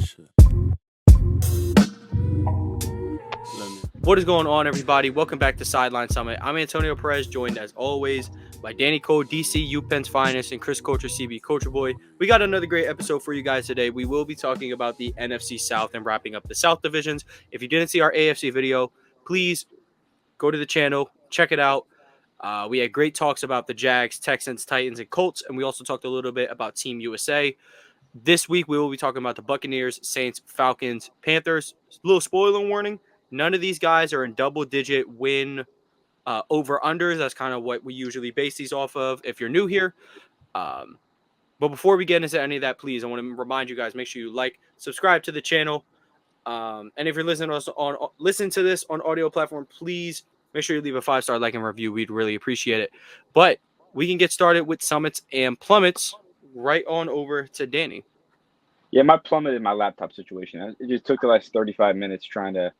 shit. What is going on, everybody? Welcome back to Sideline Summit. I'm Antonio Perez, joined as always by Danny Cole, DC, UPenn's finest, and Chris Coacher, CB Coacher Boy. We got another great episode for you guys today. We will be talking about the NFC South and wrapping up the South divisions. If you didn't see our AFC video, please go to the channel, check it out. We had great talks about the Jags, Texans, Titans, and Colts, and we also talked a little bit about Team USA. This week, we will be talking about the Buccaneers, Saints, Falcons, Panthers. Little spoiler warning, none of these guys are in double-digit win over-unders. That's kind of what we usually base these off of if you're new here. But before we get into any of that, please, I want to remind you guys, make sure you like, subscribe to the channel. And if you're listening to this on audio platform, please make sure you leave a 5-star like and review. We'd really appreciate it. But we can get started with Summits and Plummets. Right on over to Danny. Yeah, my plummeted my laptop situation. It just took the last 35 minutes trying to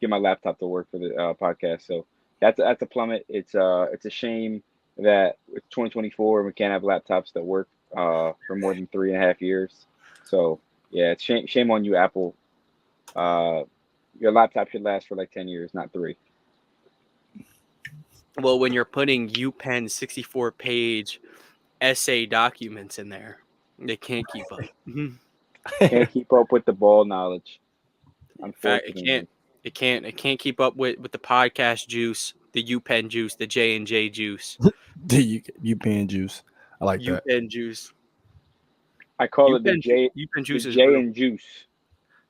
get my laptop to work for the podcast. So that's a plummet. It's a shame that it's 2024 and we can't have laptops that work for more than 3.5 years. So yeah, it's shame on you, Apple. Your laptop should last for like 10 years, not 3. Well, when you're putting UPenn 64-page essay documents in there, they can't keep up. Can't keep up with the ball knowledge. In fact, it can't keep up with the podcast juice, the UPenn juice, the J&J juice. The UPenn juice. I like that. UPenn juice. I call it the UPenn juice is J and juice.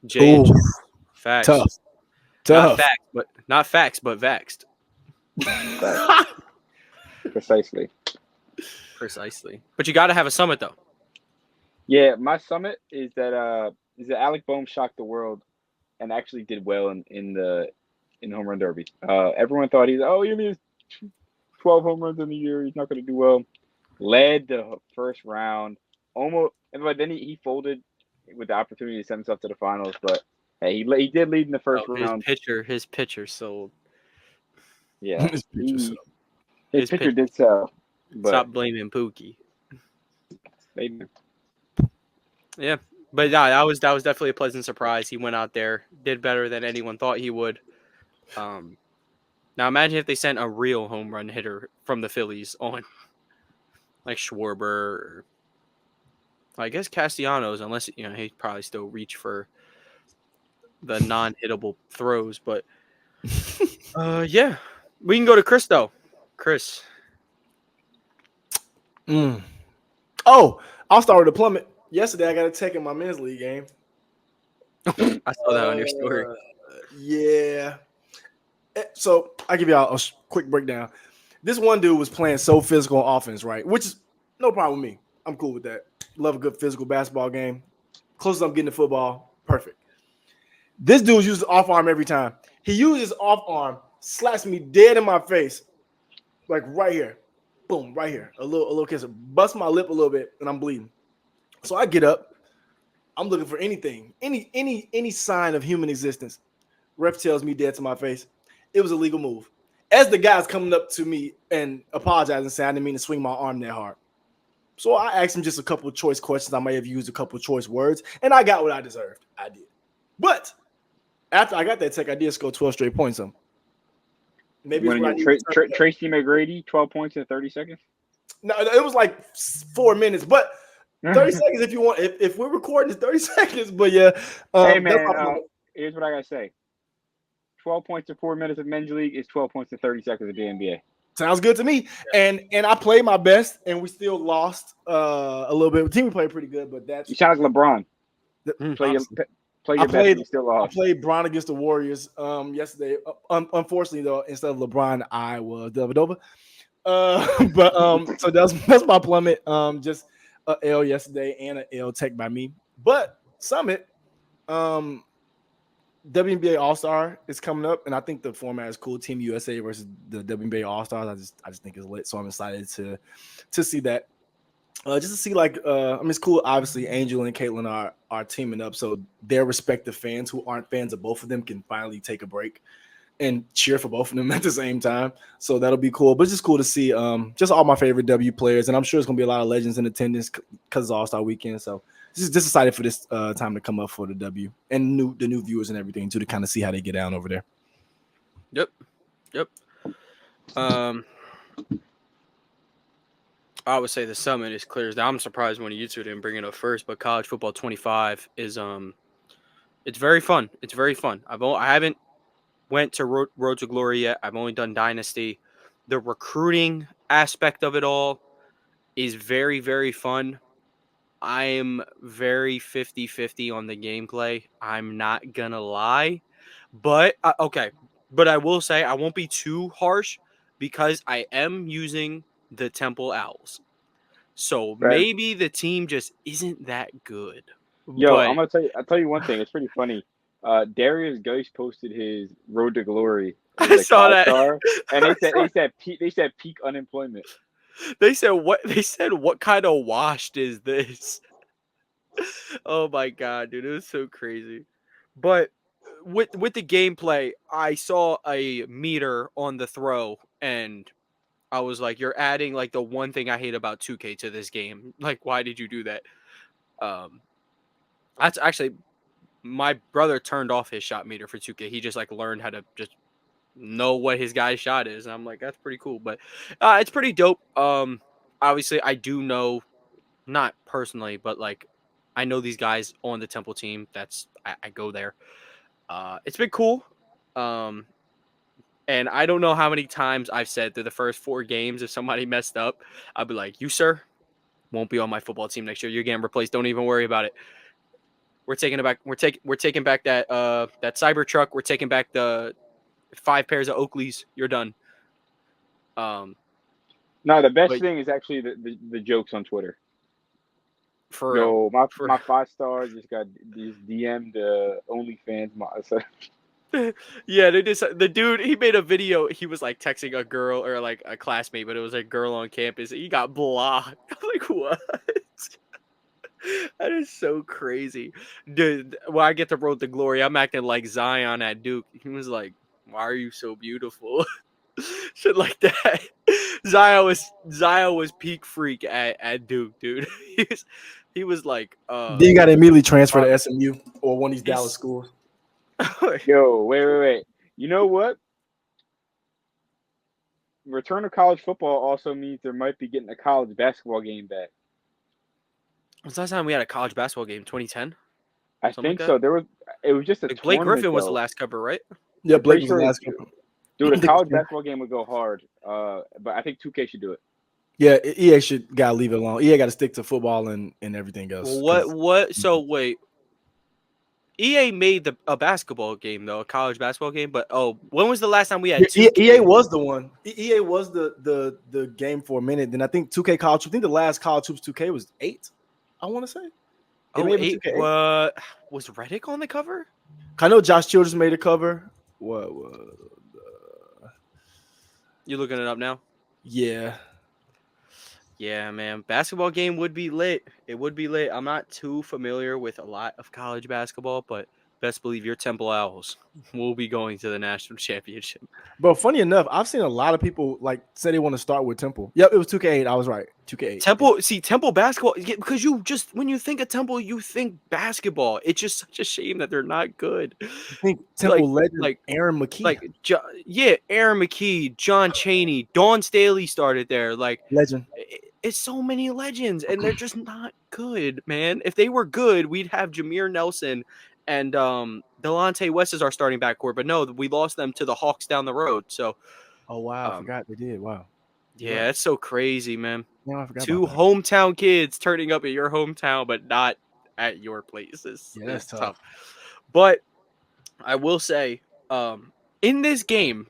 J and juice. Facts. Tough. Not facts, but vexed. Precisely. But you got to have a summit, though. Yeah, my summit is that Alec Bohm shocked the world and actually did well in the home run derby. Everyone thought he has 12 home runs in the year. He's not going to do well. Led the first round, almost, but then he folded with the opportunity to send himself to the finals. But hey, he did lead in the first round. His pitcher sold. Yeah, his pitcher did sell. But stop blaming Pookie. Maybe. Yeah, but yeah, that was definitely a pleasant surprise. He went out there, did better than anyone thought he would. Now imagine if they sent a real home run hitter from the Phillies on, like Schwarber, or I guess Castellanos, unless he'd probably still reach for the non-hittable throws. But yeah, we can go to Chris though. Chris. Oh, I'll start with the plummet. Yesterday, I got a take in my men's league game. I saw that on your story. Yeah. So I'll give y'all a quick breakdown. This one dude was playing so physical on offense, right? Which is no problem with me. I'm cool with that. Love a good physical basketball game. Closest I'm getting to football, perfect. This dude uses off arm every time. He uses off arm, slaps me dead in my face, like right here. Boom, right here. A little kiss. Bust my lip a little bit, and I'm bleeding. So I get up. I'm looking for anything, any sign of human existence. Ref tells me dead to my face. It was a legal move. As the guy's coming up to me and apologizing, saying I didn't mean to swing my arm that hard. So I asked him just a couple of choice questions. I may have used a couple of choice words, and I got what I deserved. I did. But after I got that tech, I did score 12 straight points. Maybe Tracy McGrady, 12 points in 30 seconds. No, it was like 4 minutes, but 30 seconds if you want. If we're recording, it's 30 seconds. But yeah, hey man, here's what I gotta say: 12 points in 4 minutes of men's league is 12 points in 30 seconds of the NBA. Sounds good to me. Yeah. And I played my best, and we still lost a little bit. The team played pretty good, but that's you sound like LeBron. Play your best. You still lost. I played Bron against the Warriors yesterday. Unfortunately, though, instead of LeBron, I was Dellavedova. So that's my plummet. Just a L yesterday and an L tech by me. But Summit, WNBA All-Star is coming up, and I think the format is cool. Team USA versus the WNBA All-Stars. I just think it's lit, so I'm excited to see that. Just to see it's cool. Obviously, Angel and Caitlin are teaming up, so their respective fans who aren't fans of both of them can finally take a break and cheer for both of them at the same time. So that'll be cool. But it's just cool to see just all my favorite W players. And I'm sure it's going to be a lot of legends in attendance because it's All-Star Weekend. So just excited for this time to come up for the W and the new viewers and everything, too, to kind of see how they get down over there. Yep. I would say the summit is clear. I'm surprised one of you two didn't bring it up first, but College Football 25 is it's very fun. It's very fun. I haven't went to Road to Glory yet. I've only done Dynasty. The recruiting aspect of it all is very, very fun. I am very 50-50 on the gameplay. I'm not going to lie. But, okay. But I will say I won't be too harsh because I am using the Temple Owls. So maybe the team just isn't that good. Yo, but... I'll tell you one thing. It's pretty funny. Darius Geist posted his Road to Glory. I saw that. And they said peak unemployment. They said what kind of washed is this? Oh my god, dude, it was so crazy. But with the gameplay, I saw a meter on the throw and I was like, you're adding like the one thing I hate about 2K to this game. Like, why did you do that? That's actually my brother turned off his shot meter for 2K. He just like learned how to just know what his guy's shot is. And I'm like, that's pretty cool. But it's pretty dope. Obviously, I do know, not personally, but like I know these guys on the Temple team. I go there. It's been cool. And I don't know how many times I've said through the first 4 games, if somebody messed up, I'll be like, you, sir, won't be on my football team next year. You're getting replaced. Don't even worry about it. We're taking it back. We're taking back that Cybertruck. We're taking back the 5 pairs of Oakleys. You're done. No, the best thing is actually the jokes on Twitter. My 5 stars just got these DM'd OnlyFans. Yeah, the dude, he made a video. He was like texting a girl or like a classmate, but it was a girl on campus. He got blocked. I'm like, what? That is so crazy. Dude, when I get to Road to Glory, I'm acting like Zion at Duke. He was like, why are you so beautiful? Shit like that. Zion was peak freak at Duke, dude. He was like then you got to immediately transfer to SMU or one of these Dallas schools. Yo, wait. You know what? Return to college football also means there might be getting a college basketball game back. When's the last time we had a college basketball game? 2010? I think so. It was just a Blake Griffin was the last cover, right? Yeah, Blake was the last cover. Dude, a college basketball game would go hard. But I think 2K should do it. Yeah, EA gotta leave it alone. EA got to stick to football and everything else. What? So wait, EA made a basketball game though, a college basketball game. But when was the last time we had? EA was the one. EA was the game for a minute. Then I think 2K college. I think the last college hoops 2K was 8. I want to say. Was Reddick on the cover? I know Josh Childress made a cover. What? You looking it up now? Yeah. Yeah, man. Basketball game would be lit. It would be lit. I'm not too familiar with a lot of college basketball, but best believe your Temple Owls will be going to the national championship. Bro, funny enough, I've seen a lot of people like say they want to start with Temple. Yep, it was 2K8. I was right. 2K8. Temple basketball, because when you think of Temple, you think basketball. It's just such a shame that they're not good. I think Temple legend like Aaron McKee. Aaron McKee, John Chaney, Dawn Staley started there. Like legend. It's so many legends, and they're just not good, man. If they were good, we'd have Jameer Nelson and Delonte West is our starting backcourt, but no, we lost them to the Hawks down the road. So, oh wow, I forgot they did. Wow, yeah, it's so crazy, man. No, I forgot. 2 hometown kids turning up at your hometown, but not at your places. Yeah, that's tough. But I will say, in this game,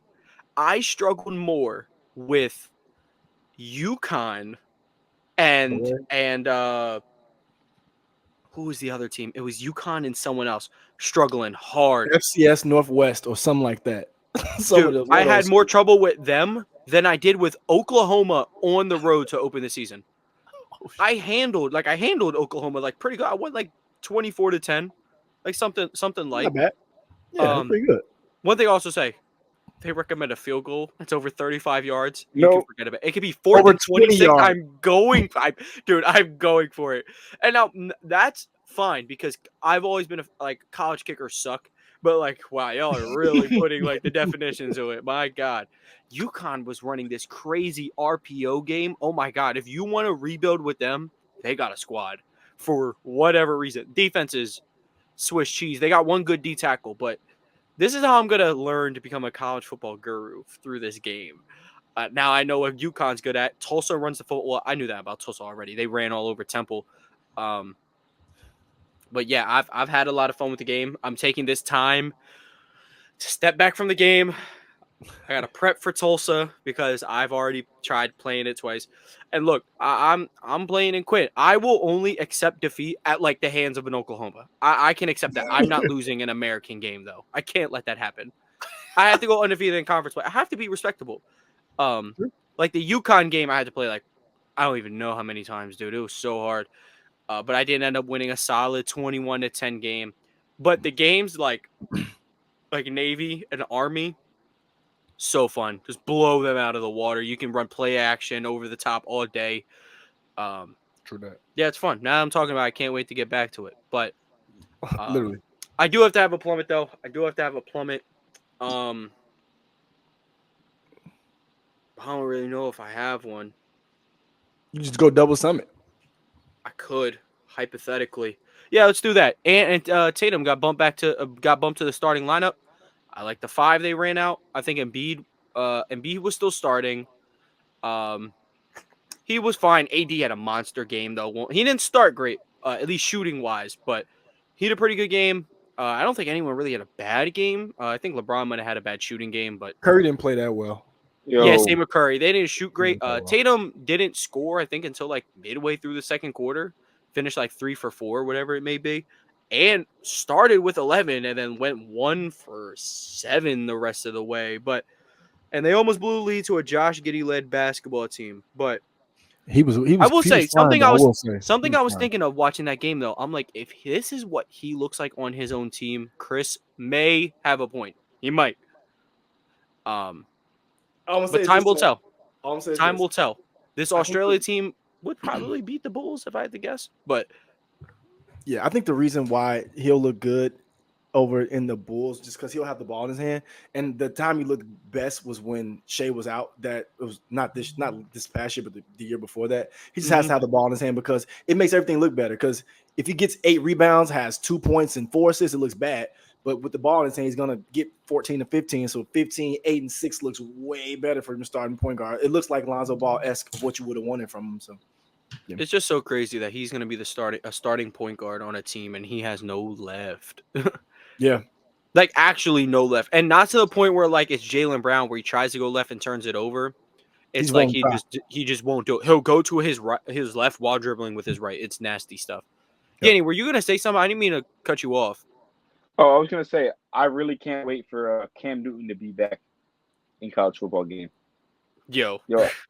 I struggled more with UConn and who was the other team? It was UConn and someone else struggling hard. FCS Northwest or something like that. Dude, I had more trouble with them than I did with Oklahoma on the road to open the season. I handled Oklahoma like pretty good. I went like 24-10, like something like. Not bad. Yeah, pretty good. One thing I also say, they recommend a field goal that's over 35 yards, you No. can forget about it. It could be 4th Over and 20 26. yards. I'm going for it. And now that's fine because I've always been college kickers suck, but wow, y'all are really putting the definitions to it. My God, UConn was running this crazy RPO game. Oh my God, if you want to rebuild with them, they got a squad for whatever reason. Defense is Swiss cheese. They got one good D tackle, but this is how I'm going to learn to become a college football guru through this game. Now I know what UConn's good at. Tulsa runs the football. Well, I knew that about Tulsa already. They ran all over Temple. But yeah, I've had a lot of fun with the game. I'm taking this time to step back from the game. I got to prep for Tulsa because I've already tried playing it twice. And look, I'm playing in quit. I will only accept defeat at the hands of an Oklahoma. I can accept that. I'm not losing an American game though. I can't let that happen. I have to go undefeated in conference play. I have to be respectable. The UConn game I had to play I don't even know how many times, dude. It was so hard. But I did end up winning a solid 21-10 game. But the games like Navy and Army, so fun. Just blow them out of the water. You can run play action over the top all day. True that. Yeah, it's fun. Now I'm talking about I can't wait to get back to it. But Literally. I do have to have a plummet, though. I don't really know if I have one. You just go double summit. I could, hypothetically. Yeah, let's do that. And Tatum got bumped to the starting lineup. I like the 5 they ran out. I think Embiid was still starting. He was fine. AD had a monster game though. He didn't start great, at least shooting wise, but he had a pretty good game. I don't think anyone really had a bad game. I think LeBron might have had a bad shooting game, but Curry didn't play that well. Yeah, same with Curry. They didn't shoot great. Well. Tatum didn't score, I think, until midway through the second quarter. Finished 3 for 4, whatever it may be. And started with 11 and then went 1 for 7 the rest of the way. And they almost blew the lead to a Josh Giddey-led basketball team. But he was. I will say something. I was fine. thinking of watching that game though. I'm like, if this is what he looks like on his own team, Chris may have a point. He might. But time will tell. Time will tell. This Australia team would probably beat the Bulls if I had to guess. But yeah, I think the reason why he'll look good over in the Bulls just because he'll have the ball in his hand. And the time he looked best was when Shea was out. That it was not this past year, but the year before that. He just has to have the ball in his hand because it makes everything look better. Because if he gets 8 rebounds, has 2 points and 4 assists, it looks bad. But with the ball in his hand, he's gonna get 14 to 15. So 15, 8, and 6 looks way better for him starting point guard. It looks like Lonzo Ball-esque of what you would have wanted from him. So yeah. It's just so crazy that he's gonna be a starting point guard on a team and he has no left. Yeah. Actually no left. And not to the point where it's Jaylen Brown where he tries to go left and turns it over. It's he just won't do it. He'll go to his left while dribbling with his right. It's nasty stuff. Yep. Danny, were you gonna say something? I didn't mean to cut you off. Oh, I was gonna say I really can't wait for Cam Newton to be back in college football game. Yo,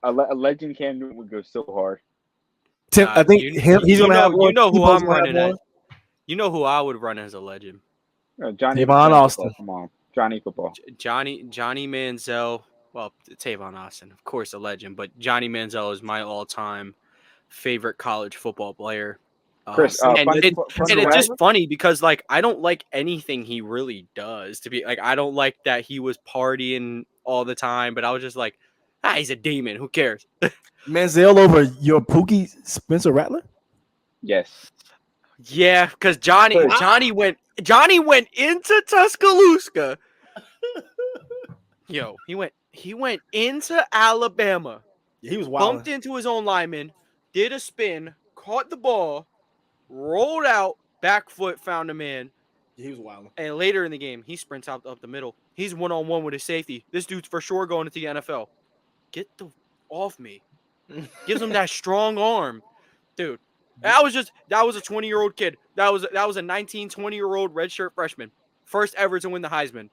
a legend Cam Newton would go so hard. Tim, I think he's gonna have one. You know who I'm running as. You know who I would run as a legend. Johnny Austin. Football. Come on, Johnny Football. Johnny Manziel. Well, Tavon Austin, of course, a legend, but Johnny Manziel is my all-time favorite college football player. Chris, it's just funny because I don't like anything he really does. To be I don't like that he was partying all the time, but I was just he's a demon. Who cares? Manziel over your Pookie Spencer Rattler? Yes. Yeah, because Johnny went into Tuscaloosa. Yo, he went into Alabama. Yeah, he was wild. Bumped into his own lineman, did a spin, caught the ball, rolled out, back foot, found a man. Yeah, he was wild. And later in the game, he sprints out up the middle. He's one-on-one with his safety. This dude's for sure going into the NFL. Get the off me. Gives him that strong arm. Dude, that was a 20-year-old kid. That was a 19, 20-year-old redshirt freshman. First ever to win the Heisman.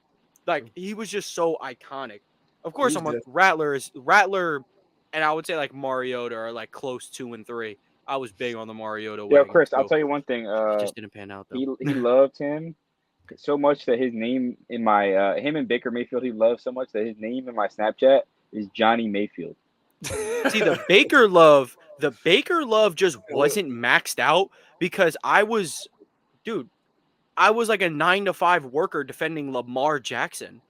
He was just so iconic. Of course, Rattler, and I would say Mariota are close 2 and 3. I was big on the Mariota. Yeah, Chris, I'll tell you one thing. It just didn't pan out though. He loved him so much that his name in my him and Baker Mayfield he loves so much that his name in my Snapchat is Johnny Mayfield. See, the Baker love just wasn't maxed out because I was like a 9-to-5 worker defending Lamar Jackson.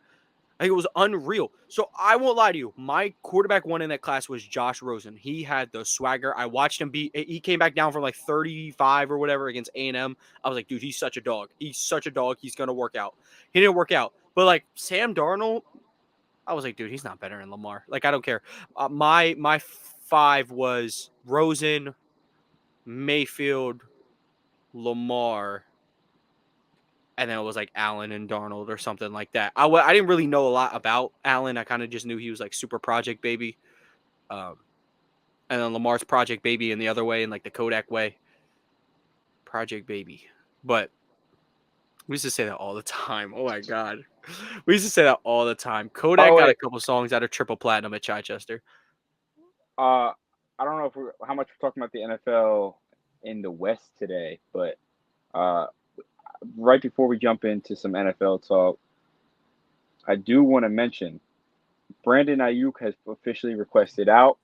Like, it was unreal. So I won't lie to you. My quarterback one in that class was Josh Rosen. He had the swagger. I watched him he came back down from like 35 or whatever against A&M. I was like, dude, he's such a dog. He's such a dog. He's going to work out. He didn't work out. But like Sam Darnold, I was like, dude, he's not better than Lamar. Like, I don't care. My 5 was Rosen, Mayfield, Lamar, and then it was like Allen and Darnold or something like that. I didn't really know a lot about Allen. I kind of just knew he was like super project baby. And then Lamar's project baby in the other way, in like the Kodak way. Project baby. But we used to say that all the time. Oh my God. We used to say that all the time. Kodak got a couple songs out of triple platinum at Chichester. I don't know how much we're talking about the NFL in the West today, but right before we jump into some NFL talk, I do want to mention Brandon Aiyuk has officially requested out,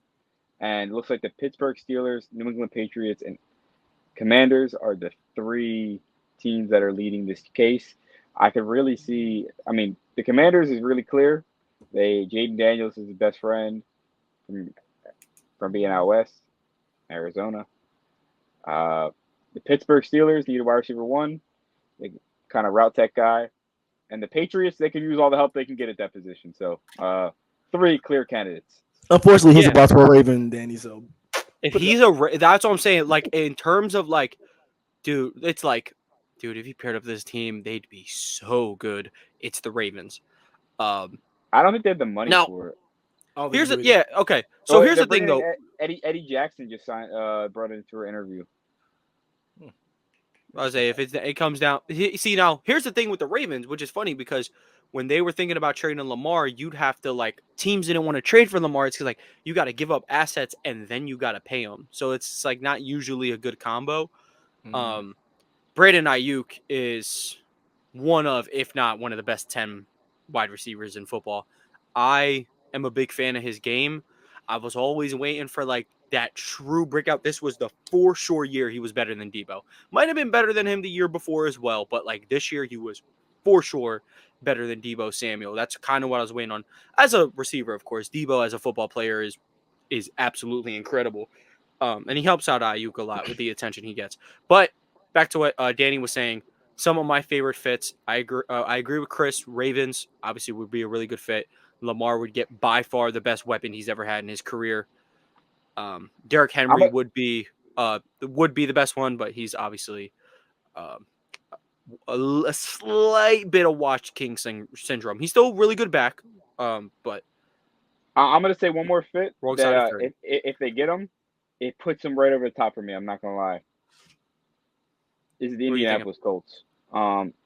and it looks like the Pittsburgh Steelers, New England Patriots, and Commanders are the 3 teams that are leading this case. I could really see, I mean, the Commanders is really clear. Jaden Daniels is his best friend from being out west, Arizona. The Pittsburgh Steelers need a wide receiver 1. They kind of route tech guy. And the Patriots, they can use all the help they can get at that position. So 3 clear candidates. Unfortunately, he's a Baltimore Raven, Danny. So if he's that's what I'm saying. Like, in terms of like, dude, it's like, dude, if he paired up this team, they'd be so good. It's the Ravens. I don't think they have the money for it. Okay. So here's the thing, though. Eddie Jackson just brought it into an interview. I was say if it comes down. See, now here's the thing with the Ravens, which is funny because when they were thinking about trading Lamar, you'd have to like teams didn't want to trade for Lamar. It's because like you got to give up assets and then you got to pay them. So it's like not usually a good combo. Mm-hmm. Brandon Aiyuk is one of, if not one of the best 10 wide receivers in football. I am a big fan of his game. I was always waiting for like that true breakout. This was the for sure year he was better than Debo. Might have been better than him the year before as well, but like this year he was for sure better than Debo Samuel. That's kind of what I was waiting on. As a receiver, of course, Debo as a football player is absolutely incredible. And he helps out Aiyuk a lot with the attention he gets. But back to what Danny was saying, some of my favorite fits. I agree with Chris. Ravens obviously would be a really good fit. Lamar would get by far the best weapon he's ever had in his career. Derrick Henry would be the best one, but he's obviously a slight bit of Watch King syndrome. He's still really good back, but I'm gonna say one more fit that if they get him, it puts him right over the top for me. I'm not gonna lie. Is the Indianapolis Colts.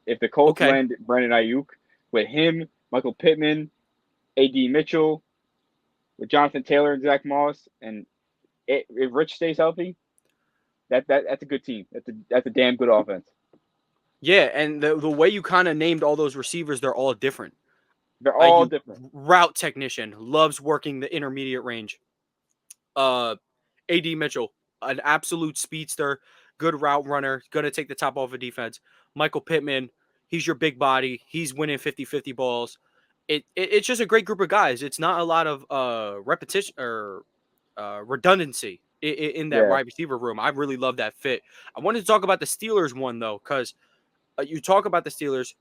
If the Colts land Brandon Aiyuk with him, Michael Pittman, A.D. Mitchell, with Jonathan Taylor and Zach Moss, and if Rich stays healthy, that's a good team. That's a damn good offense. Yeah, and the way you kind of named all those receivers, they're all different. They're all different. Route technician, loves working the intermediate range. A.D. Mitchell, an absolute speedster, good route runner, going to take the top off of defense. Michael Pittman, he's your big body. He's winning 50-50 balls. It's just a great group of guys. It's not a lot of repetition or redundancy in that wide receiver room. I really love that fit. I wanted to talk about the Steelers one, though, because you talk about the Steelers,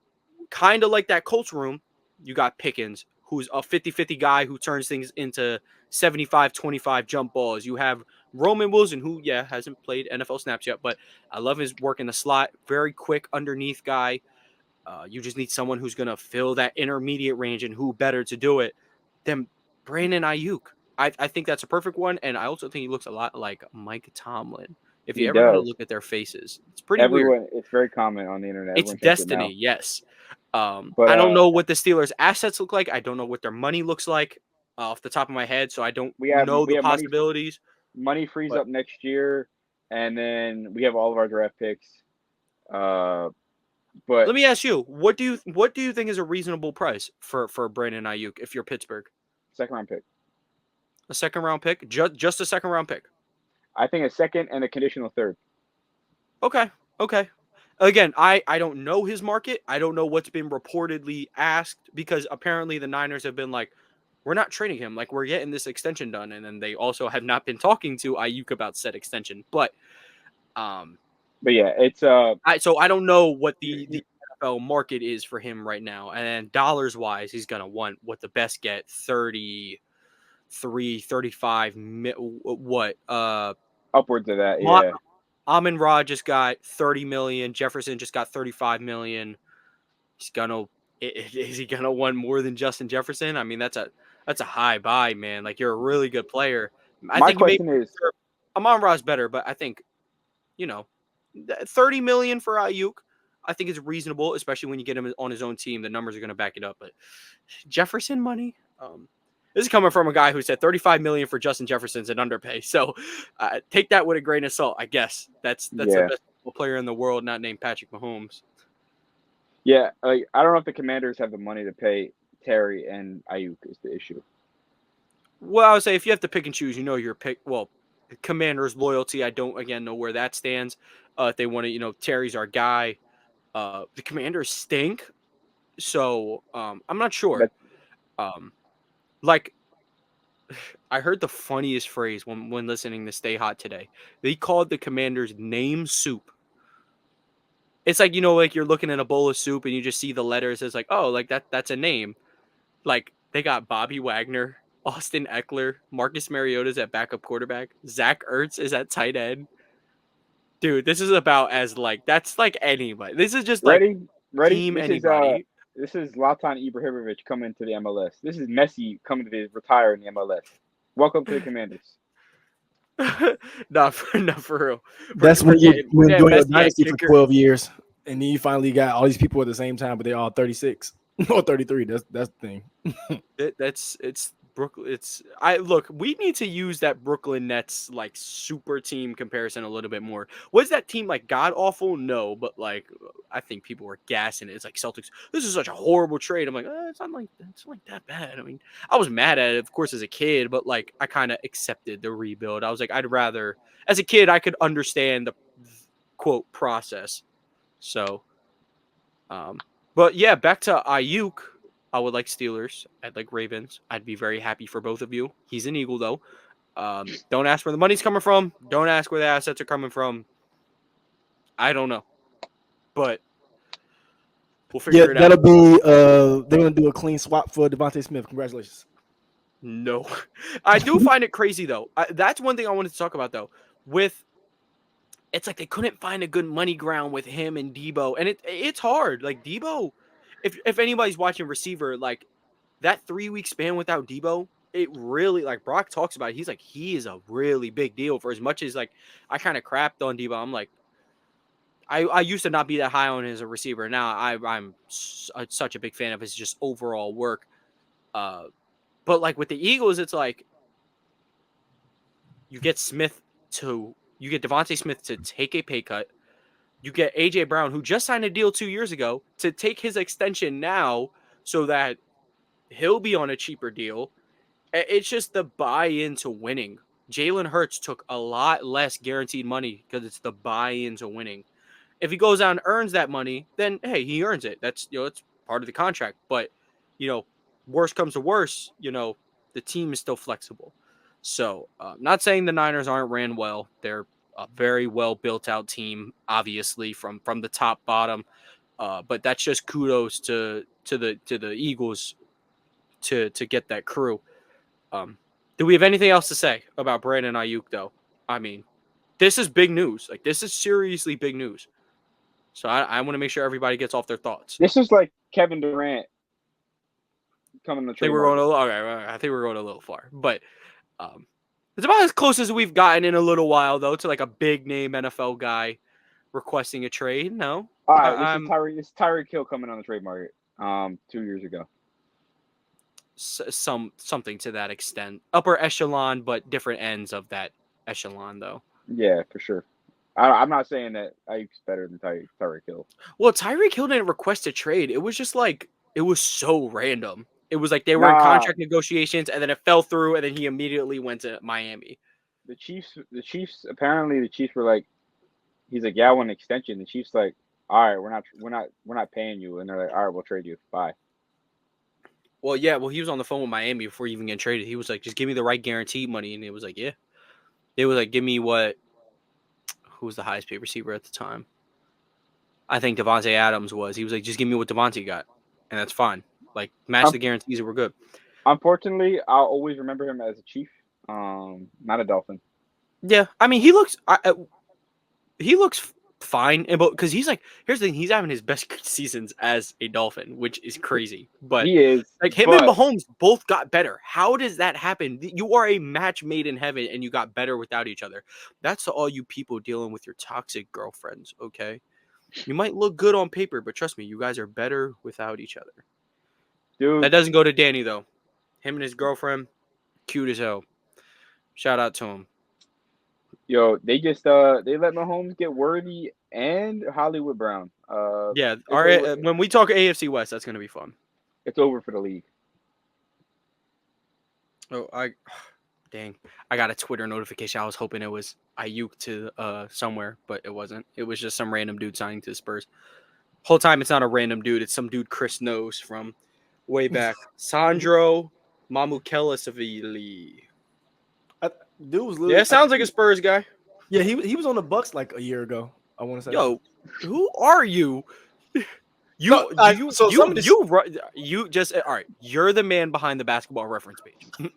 kind of like that Colts room. You got Pickens, who's a 50-50 guy who turns things into 75-25 jump balls. You have Roman Wilson, who, hasn't played NFL snaps yet, but I love his work in the slot. Very quick underneath guy. You just need someone who's going to fill that intermediate range, and who better to do it than Brandon Aiyuk. I think that's a perfect one, and I also think he looks a lot like Mike Tomlin. If you ever had to look at their faces, it's pretty weird. It's very common on the internet. It's destiny, yes. But I don't know what the Steelers' assets look like. I don't know what their money looks like off the top of my head, so I don't know the possibilities. Money frees up next year, and then we have all of our draft picks. But let me ask you, what do you think is a reasonable price for Brandon Aiyuk if you're Pittsburgh? second round pick. A second round pick? Just a second round pick. I think a second and a conditional third. Okay. Okay. Again, I don't know his market. I don't know what's been reportedly asked because apparently the Niners have been like, we're not trading him. Like, we're getting this extension done. And then they also have not been talking to Aiyuk about said extension. But yeah, it's so I don't know what the NFL market is for him right now. And dollars wise, he's gonna want what the best get 33, 35 what upwards of that. Yeah. Amon-Ra just got 30 million. Jefferson just got 35 million. Is he gonna want more than Justin Jefferson? I mean, that's a high buy, man. Like, you're a really good player. My question is, Amon-Ra's better, but I think 30 million for Aiyuk, I think is reasonable, especially when you get him on his own team. The numbers are gonna back it up. But Jefferson money, this is coming from a guy who said 35 million for Justin Jefferson's an underpay. So take that with a grain of salt, I guess. That's the best player in the world, not named Patrick Mahomes. Yeah, like I don't know if the Commanders have the money to pay Terry and Aiyuk is the issue. Well, I would say if you have to pick and choose, your pick. Well, Commanders loyalty, I don't again know where that stands. If they want to, Terry's our guy. The Commanders stink, so I'm not sure. Like, I heard the funniest phrase when listening to Stay Hot today. They called the Commanders name soup. It's like, like you're looking at a bowl of soup and you just see the letters. It's like, oh, like that's a name. Like, they got Bobby Wagner, Austin Eckler, Marcus Mariota's at backup quarterback, Zach Ertz is at tight end. Dude, this is about that's like anybody. This is just like team anybody. This is Zlatan Ibrahimovic coming to the MLS. This is Messi coming to retire in the MLS. Welcome to the Commanders. not for real. That's when you're doing a dynasty for 12 years, and then you finally got all these people at the same time, but they're all 36 or 33. That's the thing. It's Brooklyn. We need to use that Brooklyn Nets like super team comparison a little bit more. Was that team like god awful? No, but like I think people were gassing it. It's like Celtics. This is such a horrible trade. I'm like, it's not like that bad. I mean, I was mad at it, of course, as a kid, but like I kind of accepted the rebuild. I was like, I'd rather, as a kid, I could understand the quote process. So, but yeah, back to Aiyuk. I would like Steelers. I'd like Ravens. I'd be very happy for both of you. He's an Eagle, though. Don't ask where the money's coming from. Don't ask where the assets are coming from. I don't know. But we'll figure it out. That'll be they're going to do a clean swap for Devontae Smith. Congratulations. No. I do find it crazy, though. That's one thing I wanted to talk about, though. It's like they couldn't find a good money ground with him and Debo. And it's hard. Like, Debo, if anybody's watching receiver, like that 3-week span without Debo, it really, like Brock talks about it. He's like, he is a really big deal. For as much as like I kind of crapped on Debo, I'm like, I used to not be that high on him as a receiver. Now I'm such a big fan of his just overall work. But like with the Eagles, it's like you get Devontae Smith to take a pay cut. You get A.J. Brown, who just signed a deal 2 years ago, to take his extension now so that he'll be on a cheaper deal. It's just the buy-in to winning. Jalen Hurts took a lot less guaranteed money because it's the buy-in to winning. If he goes out and earns that money, then, hey, he earns it. That's, it's part of the contract. But, worst comes to worst, the team is still flexible. So, not saying the Niners aren't ran well. They're a very well built out team, obviously from the top bottom. But that's just kudos to the Eagles to get that crew. Do we have anything else to say about Brandon Aiyuk, though? I mean, this is big news. Like, this is seriously big news. So I want to make sure everybody gets off their thoughts. This is like Kevin Durant coming to the trade. I think we're going a little far, but it's about as close as we've gotten in a little while, though, to like a big name NFL guy requesting a trade. No. All right, this is Tyreek Hill coming on the trade market 2 years ago. Something to that extent. Upper echelon, but different ends of that echelon, though. Yeah, for sure. I'm not saying that Aiyuk's better than Tyreek Hill. Well, Tyreek Hill didn't request a trade. It was just like it was so random. It was like they were in Nah, contract negotiations, and then it fell through, and then he immediately went to Miami. the Chiefs. Apparently, the Chiefs were like, he's like, yeah, I want an extension. The Chiefs like, all right, we're not paying you, and they're like, all right, we'll trade you. Bye. Well, yeah. Well, he was on the phone with Miami before even getting traded. He was like, just give me the right guaranteed money, and it was like, yeah. They was like, give me what? Who was the highest paid receiver at the time? I think Devontae Adams was. He was like, just give me what Devontae got, and that's fine. Like, match the guarantees, and we're good. Unfortunately, I'll always remember him as a Chief, not a Dolphin. Yeah, I mean, he looks fine, because he's like, here's the thing, he's having his best seasons as a Dolphin, which is crazy. But He is like him and Mahomes both got better. How does that happen? You are a match made in heaven, and you got better without each other. That's to all you people dealing with your toxic girlfriends. Okay, you might look good on paper, but trust me, you guys are better without each other. dude. That doesn't go to Danny though. Him and his girlfriend, cute as hell. Shout out to him. Yo, they just they let Mahomes get Worthy and Hollywood Brown. Yeah, all right. When we talk AFC West, that's gonna be fun. It's over for the league. Oh, dang! I got a Twitter notification. I was hoping it was Aiyuk to somewhere, but it wasn't. It was just some random dude signing to the Spurs. Whole time it's not a random dude. It's some dude Chris knows from way back. Sandro Mamukelashvili. Dude was literally, Yeah, sounds like a Spurs guy. Yeah, he was on the Bucks like a year ago. I want to say. Yo, who are you? You just all right. You're the man behind the basketball reference page.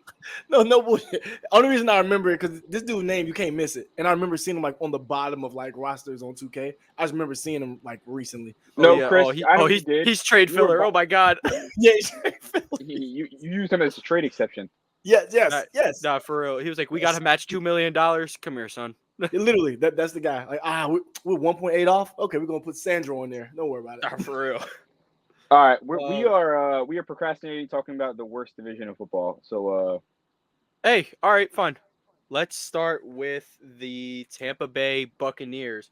No bullshit. Only reason I remember it because this dude's name, you can't miss it. And I remember seeing him like on the bottom of like rosters on 2K. I just remember seeing him like recently. Chris, he's trade filler. Oh my god. Yeah, he's trade filler. You used him as a trade exception. Yes. Nah, for real. He was like, we got to match $2 million. Come here, son. Literally, that's the guy. Like, we're 1.8 off. Okay, we're gonna put Sandro in there. Don't worry about it. Nah, for real. All right, we are procrastinating talking about the worst division of football. So hey, all right, fine. Let's start with the Tampa Bay Buccaneers.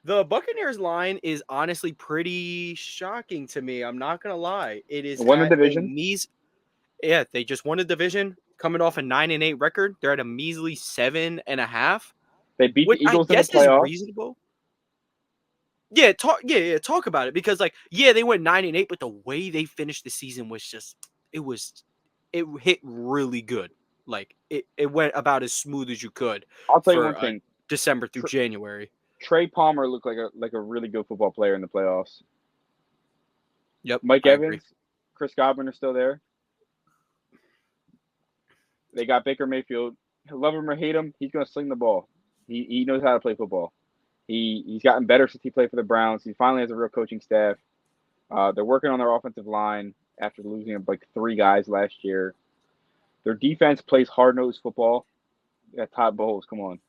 The Buccaneers line is honestly pretty shocking to me. I'm not gonna lie. It is won the division. Yeah, they just won the division, coming off a 9-8 record. They're at a measly 7.5. They beat the Eagles in the playoffs. playoffs. Is reasonable. Yeah, talk about it because they went 9-8, but the way they finished the season was just it hit really good. Like it went about as smooth as you could. I'll tell you one thing: December through January. Trey Palmer looked like a really good football player in the playoffs. Yep. Mike Evans, Chris Godwin are still there. They got Baker Mayfield. Love him or hate him, he's gonna sling the ball. He knows how to play football. He's gotten better since he played for the Browns. He finally has a real coaching staff. They're working on their offensive line after losing like 3 guys last year. Their defense plays hard-nosed football. They got Todd Bowles. Come on.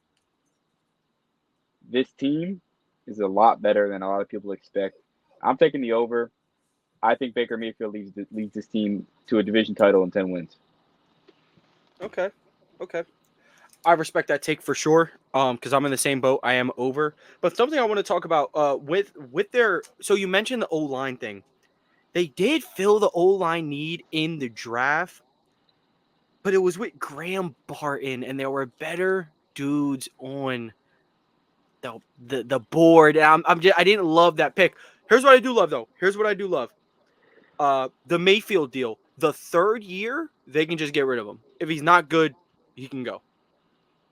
This team is a lot better than a lot of people expect. I'm taking the over. I think Baker Mayfield leads this team to a division title and 10 wins. Okay. I respect that take for sure. Because I'm in the same boat. I am over. But something I want to talk about with their. So you mentioned the O-line thing. They did fill the O-line need in the draft, but it was with Graham Barton, and there were better dudes on the board. I didn't love that pick. Here's what I do love though. The Mayfield deal. The 3rd year, they can just get rid of him. If he's not good, he can go.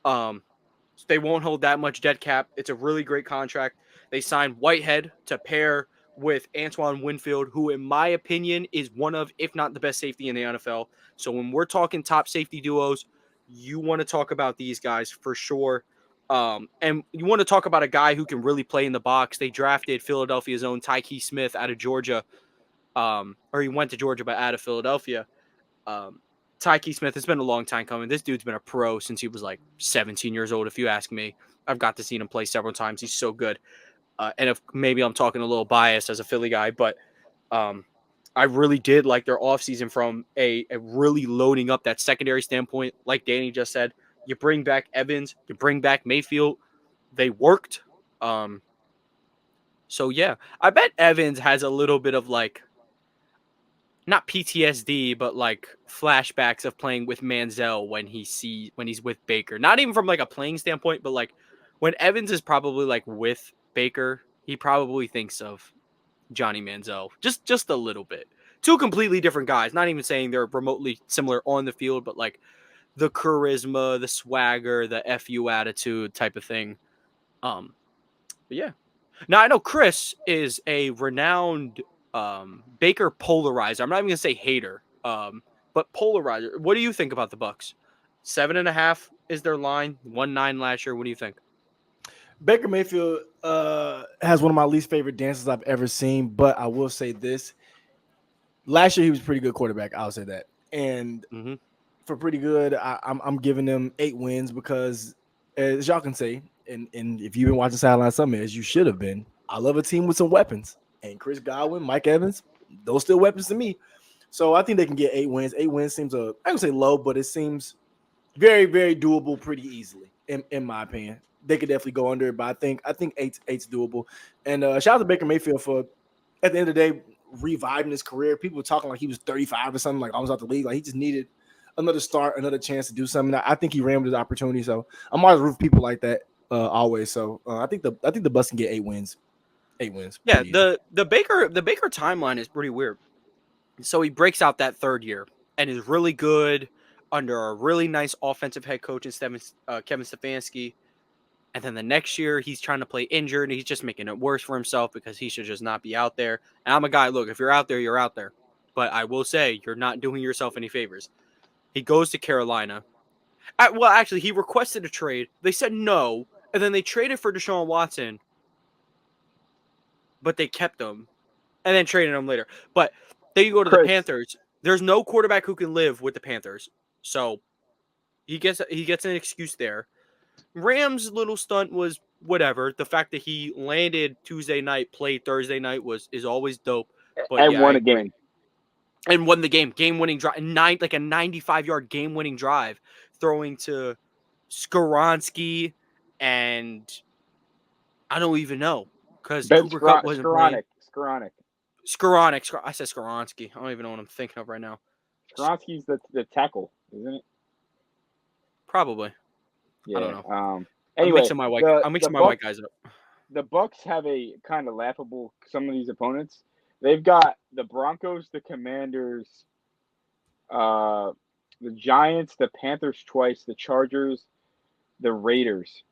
So they won't hold that much dead cap. It's a really great contract. They signed Whitehead to pair with Antoine Winfield, who in my opinion is one of, if not the best safety in the NFL. So when we're talking top safety duos, you want to talk about these guys for sure. And you want to talk about a guy who can really play in the box. They drafted Philadelphia's own Tyke Smith out of Georgia. Or he went to Georgia, but out of Philadelphia. Tyke Smith, it's been a long time coming. This dude's been a pro since he was like 17 years old, if you ask me. I've got to see him play several times. He's so good. And if maybe I'm talking a little biased as a Philly guy, but I really did like their offseason from a really loading up that secondary standpoint. Like Danny just said, you bring back Evans, you bring back Mayfield. They worked. So yeah, I bet Evans has a little bit of like, not PTSD, but like flashbacks of playing with Manziel when he's with Baker. Not even from like a playing standpoint, but like when Evans is probably like with Baker, he probably thinks of Johnny Manziel just a little bit. Two completely different guys. Not even saying they're remotely similar on the field, but like the charisma, the swagger, the FU attitude type of thing. But yeah. Now I know Chris is a renowned Baker polarizer. I'm not even gonna say hater, but polarizer. What do you think about the Bucks? 7.5 is their line. 1-9 last year. What do you think? Baker Mayfield has one of my least favorite dances I've ever seen, but I will say this. Last year, he was a pretty good quarterback. I'll say that. And for pretty good, I'm giving them 8 wins because, as y'all can say, and if you've been watching Sideline Summit, as you should have been, I love a team with some weapons. And Chris Godwin, Mike Evans, those still weapons to me. So I think they can get 8 wins. 8 wins seems I don't say low, but it seems very, very doable pretty easily, in my opinion. They could definitely go under it, but I think 8's doable. And shout out to Baker Mayfield for, at the end of the day, reviving his career. People were talking like he was 35 or something, like almost out the league. Like he just needed another start, another chance to do something. I think he ran with his opportunity. So I'm always rooting for people like that always. So I think the Bucks can get 8 wins. 8 wins. Yeah, the Baker timeline is pretty weird. So he breaks out that third year and is really good under a really nice offensive head coach in Kevin Stefanski. And then the next year, he's trying to play injured, and he's just making it worse for himself because he should just not be out there. And I'm a guy, look, if you're out there, you're out there. But I will say, you're not doing yourself any favors. He goes to Carolina. Well, actually, he requested a trade. They said no, and then they traded for Deshaun Watson, but they kept him, and then traded him later. But then you go to the Panthers. There's no quarterback who can live with the Panthers. So he gets an excuse there. Rams' little stunt was whatever. The fact that he landed Tuesday night, played Thursday night is always dope. But and won a game. And won the game-winning drive, like a 95-yard game-winning drive, throwing to Skoronski, and I don't even know because Cooper Kupp wasn't playing. Skoronski. I said Skoronski. I don't even know what I'm thinking of right now. Skoronski's the tackle, isn't it? Probably. Yeah. I don't know. Anyway, I'm mixing my white guys up. The Bucks have a kind of laughable some of these opponents. They've got the Broncos, the Commanders, the Giants, the Panthers twice, the Chargers, the Raiders.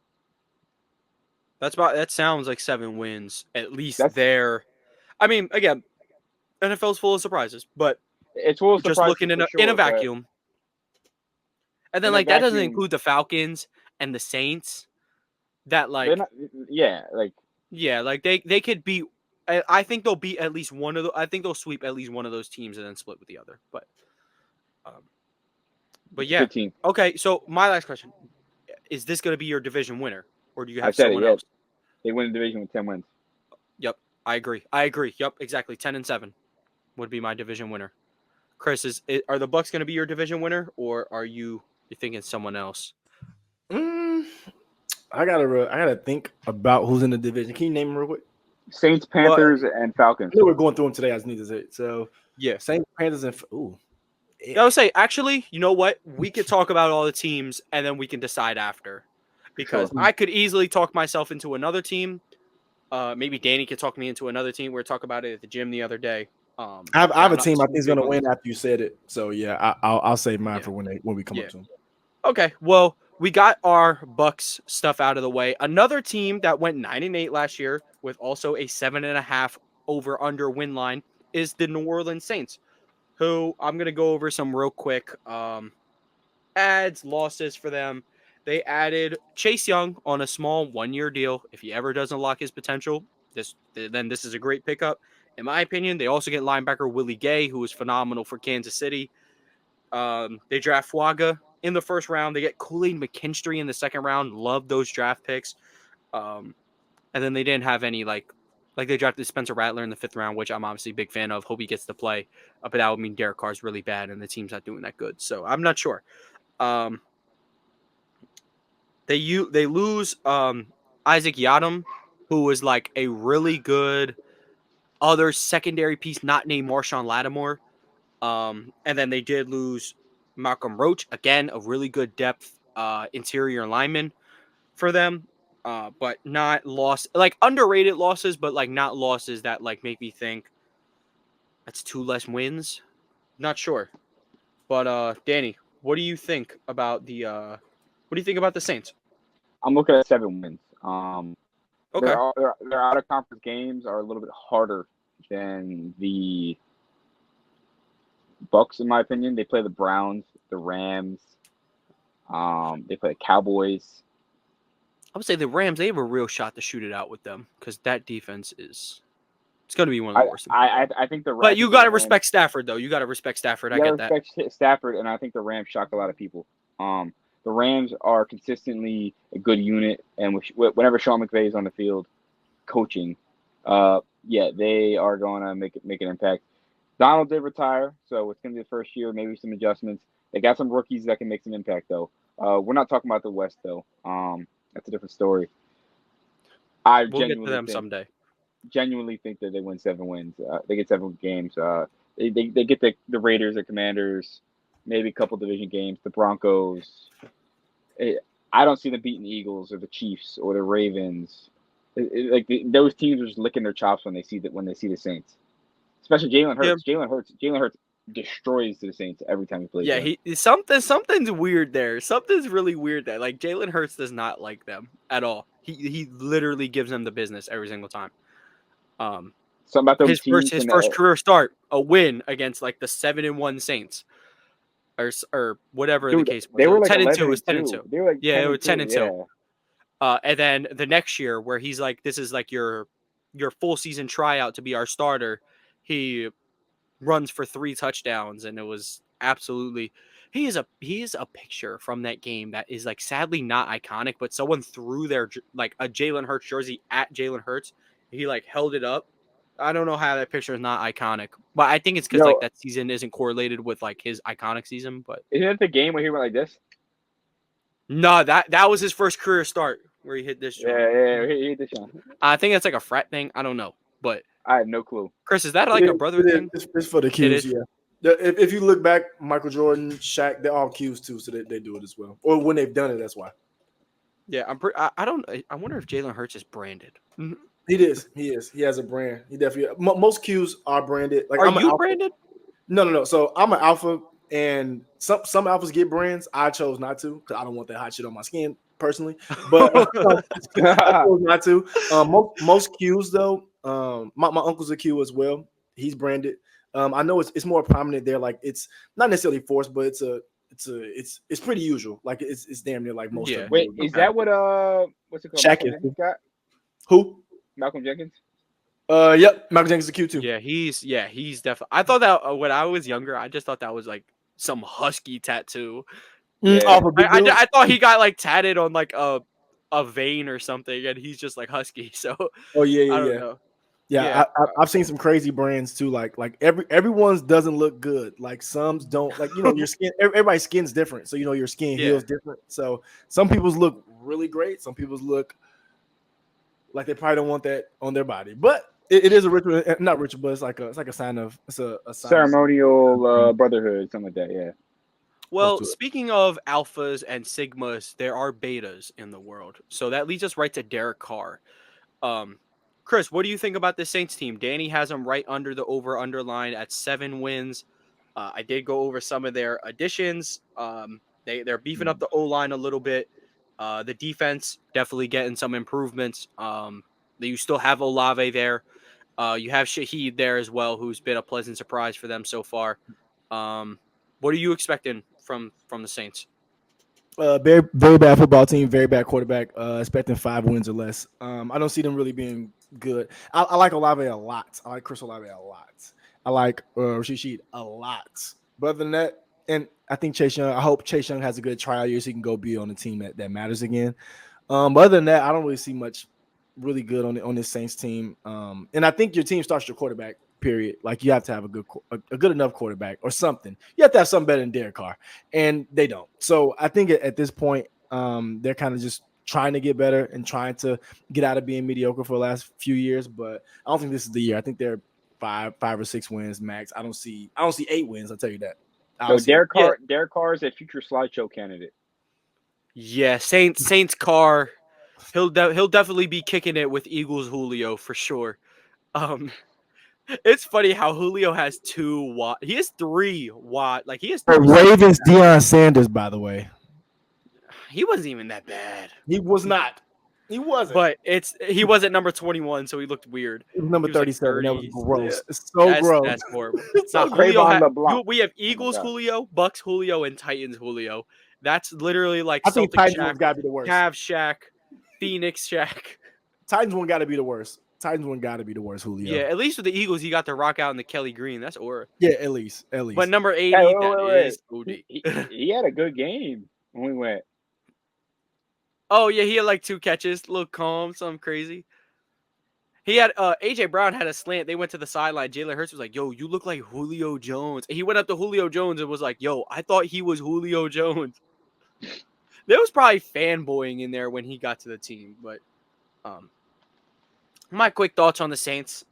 That sounds like 7 wins at least there. I mean, again, NFL's full of surprises, but it's full of just surprises looking in a vacuum. And then, like, that doesn't include the Falcons and the Saints. That, like, they could beat. I think they'll beat at least one of the. I think they'll sweep at least one of those teams and then split with the other. But yeah. Good team. Okay, so my last question: is this going to be your division winner, or do you have someone else? They win the division with 10 wins. Yep, I agree. Yep, exactly. 10-7 would be my division winner. Chris, are the Bucks going to be your division winner, or are you're thinking someone else? I gotta think about who's in the division. Can you name them real quick? Saints, Panthers, and Falcons. I know we're going through them today. I just need to say it. So yeah, Saints, Panthers, and I would say actually, you know what? We could talk about all the teams and then we can decide after, because I could easily talk myself into another team. Maybe Danny could talk me into another team. We were talking about it at the gym the other day. I have a team I think is going to win after you said it. So yeah, I'll save mine for when we come up to them. Okay, well, we got our Bucks stuff out of the way. Another team that went 9-8 last year with also a 7.5 over/under win line is the New Orleans Saints, who I'm going to go over some real quick losses for them. They added Chase Young on a small 1-year deal. If he ever doesn't unlock his potential, this is a great pickup. In my opinion, they also get linebacker Willie Gay, who was phenomenal for Kansas City. They draft Fuaga in the first round. They get Kool-Aid McKinstry in the second round. Love those draft picks. And then they didn't have any, like they drafted Spencer Rattler in the 5th round, which I'm obviously a big fan of. Hope he gets to play. But that would mean Derek Carr's really bad and the team's not doing that good. So I'm not sure. They lose Isaac Yiadom, who was like a really good other secondary piece, not named Marshawn Lattimore. And then they did lose Malcolm Roach, again, a really good depth interior lineman for them. But not loss, like underrated losses, but like not losses that like make me think that's 2 less wins. Not sure. But Danny, what do you think about the Saints? I'm looking at 7 wins. Okay. Their out of conference games are a little bit harder than the Bucs, in my opinion. They play the Browns, the Rams. They play the Cowboys. I would say the Rams, they have a real shot to shoot it out with them because that defense it's going to be one of the worst. I think but you got to respect Stafford, though. You got to respect Stafford. I get that. Respect Stafford, and I think the Rams shock a lot of people. The Rams are consistently a good unit, and whenever Sean McVay is on the field coaching, they are going to make an impact. Donald did retire, so it's going to be the first year, maybe some adjustments. They got some rookies that can make some impact, though. We're not talking about the West, though. That's a different story. We'll get to them someday. Genuinely think that they win 7 wins. They get 7 games. They get the Raiders, the Commanders, maybe a couple division games, the Broncos. I don't see them beating the Eagles or the Chiefs or the Ravens. Those teams are just licking their chops when they see the Saints. Especially Jalen Hurts. Yeah. Jalen Hurts destroys the Saints every time he plays. Yeah, something's weird there. Something's really weird there. Like Jalen Hurts does not like them at all. He literally gives them the business every single time. Something about his first career start, a win against like the 7-1 Saints, or whatever the case was. They were like 10-2. It was 10-2. They were like it was 10-2. And then the next year, where he's like, "This is like your full season tryout to be our starter," he runs for 3 touchdowns, and it was absolutely. He is a picture from that game that is like sadly not iconic, but someone threw their like a Jalen Hurts jersey at Jalen Hurts. He like held it up. I don't know how that picture is not iconic, but I think it's because like that season isn't correlated with like his iconic season. But isn't it the game where he went like this? No, that was his first career start where he hit this. Yeah, he hit this shot. I think that's like a frat thing. I don't know, but I have no clue. Chris, is that like a brother thing? It's for the Qs, yeah. If you look back, Michael Jordan, Shaq, they're all Qs too, so they do it as well. Or when they've done it, that's why. Yeah, I wonder if Jalen Hurts is branded. Mm-hmm. He is. He has a brand. He definitely. Most Qs are branded. Like, are you branded? No. So I'm an alpha, and some alphas get brands. I chose not to because I don't want that hot shit on my skin personally. But I chose not to. Most Qs though. My uncle's a Q as well. He's branded. I know it's more prominent there. Like it's not necessarily forced, but it's pretty usual. Like it's damn near like most. Yeah. Wait, is that what what's it called? Shaq is. Who? Malcolm Jenkins. Yep. Malcolm Jenkins is a Q too. Yeah, he's definitely. I thought that when I was younger, I just thought that was like some husky tattoo. Yeah. I thought he got like tatted on like a vein or something, and he's just like husky. So I don't know. Yeah, I've seen some crazy brands too. Like everyone's doesn't look good. Like some don't. Like your skin. Everybody's skin's different, so your skin heals different. So some people's look really great. Some people's look like they probably don't want that on their body. But it is a ritual, not ritual, but it's like a sign of a ceremonial brotherhood, something like that. Yeah. Well, speaking of alphas and sigmas, there are betas in the world. So that leads us right to Derek Carr. Chris, what do you think about the Saints team? Danny has them right under the over-under line at 7 wins. I did go over some of their additions. They're beefing up the O-line a little bit. The defense definitely getting some improvements. You still have Olave there. You have Shaheed there as well, who's been a pleasant surprise for them so far. What are you expecting from the Saints? Very, very bad football team, very bad quarterback. Expecting 5 wins or less. I don't see them really being good. I like Olave a lot. I like Chris Olave a lot. I like Shaheed a lot. But other than that, and I think I hope Chase Young has a good trial year so he can go be on the team that matters again. But other than that, I don't really see much really good on this Saints team. And I think your team starts your quarterback, period. Like you have to have a good enough quarterback or something. You have to have something better than Derek Carr, and they don't. So I think at this point, they're kind of just trying to get better and trying to get out of being mediocre for the last few years. But I don't think this is the year. I think they're five or 6 wins max. I don't see 8 wins. I'll tell you that. So Derek Carr is a future slideshow candidate. Yeah, Saints Carr. He'll definitely be kicking it with Eagles Julio for sure. It's funny how Julio has 2 wide. He has 3 wide. Like he has 3. Ravens Deion Sanders, by the way. He wasn't even that bad. He was not. He wasn't. But he was at number 21, so he looked weird. He was number 37. That was gross. Yeah. It's so gross. That's horrible. So We have Eagles Julio, Bucks Julio, and Titans Julio. That's literally like I think Celtic Titans Shaq, one's got to be the worst. Cavs Shaq, Phoenix Shaq. Titans one got to be the worst. Julio. Yeah, at least with the Eagles, he got to rock out in the Kelly Green. That's aura. Yeah, at least. But number 80, is OD. He had a good game when we went. Oh, yeah, he had like 2 catches, a little calm, something crazy. He had A.J. Brown had a slant. They went to the sideline. Jalen Hurts was like, yo, you look like Julio Jones. And he went up to Julio Jones and was like, yo, I thought he was Julio Jones. There was probably fanboying in there when he got to the team. But my quick thoughts on the Saints.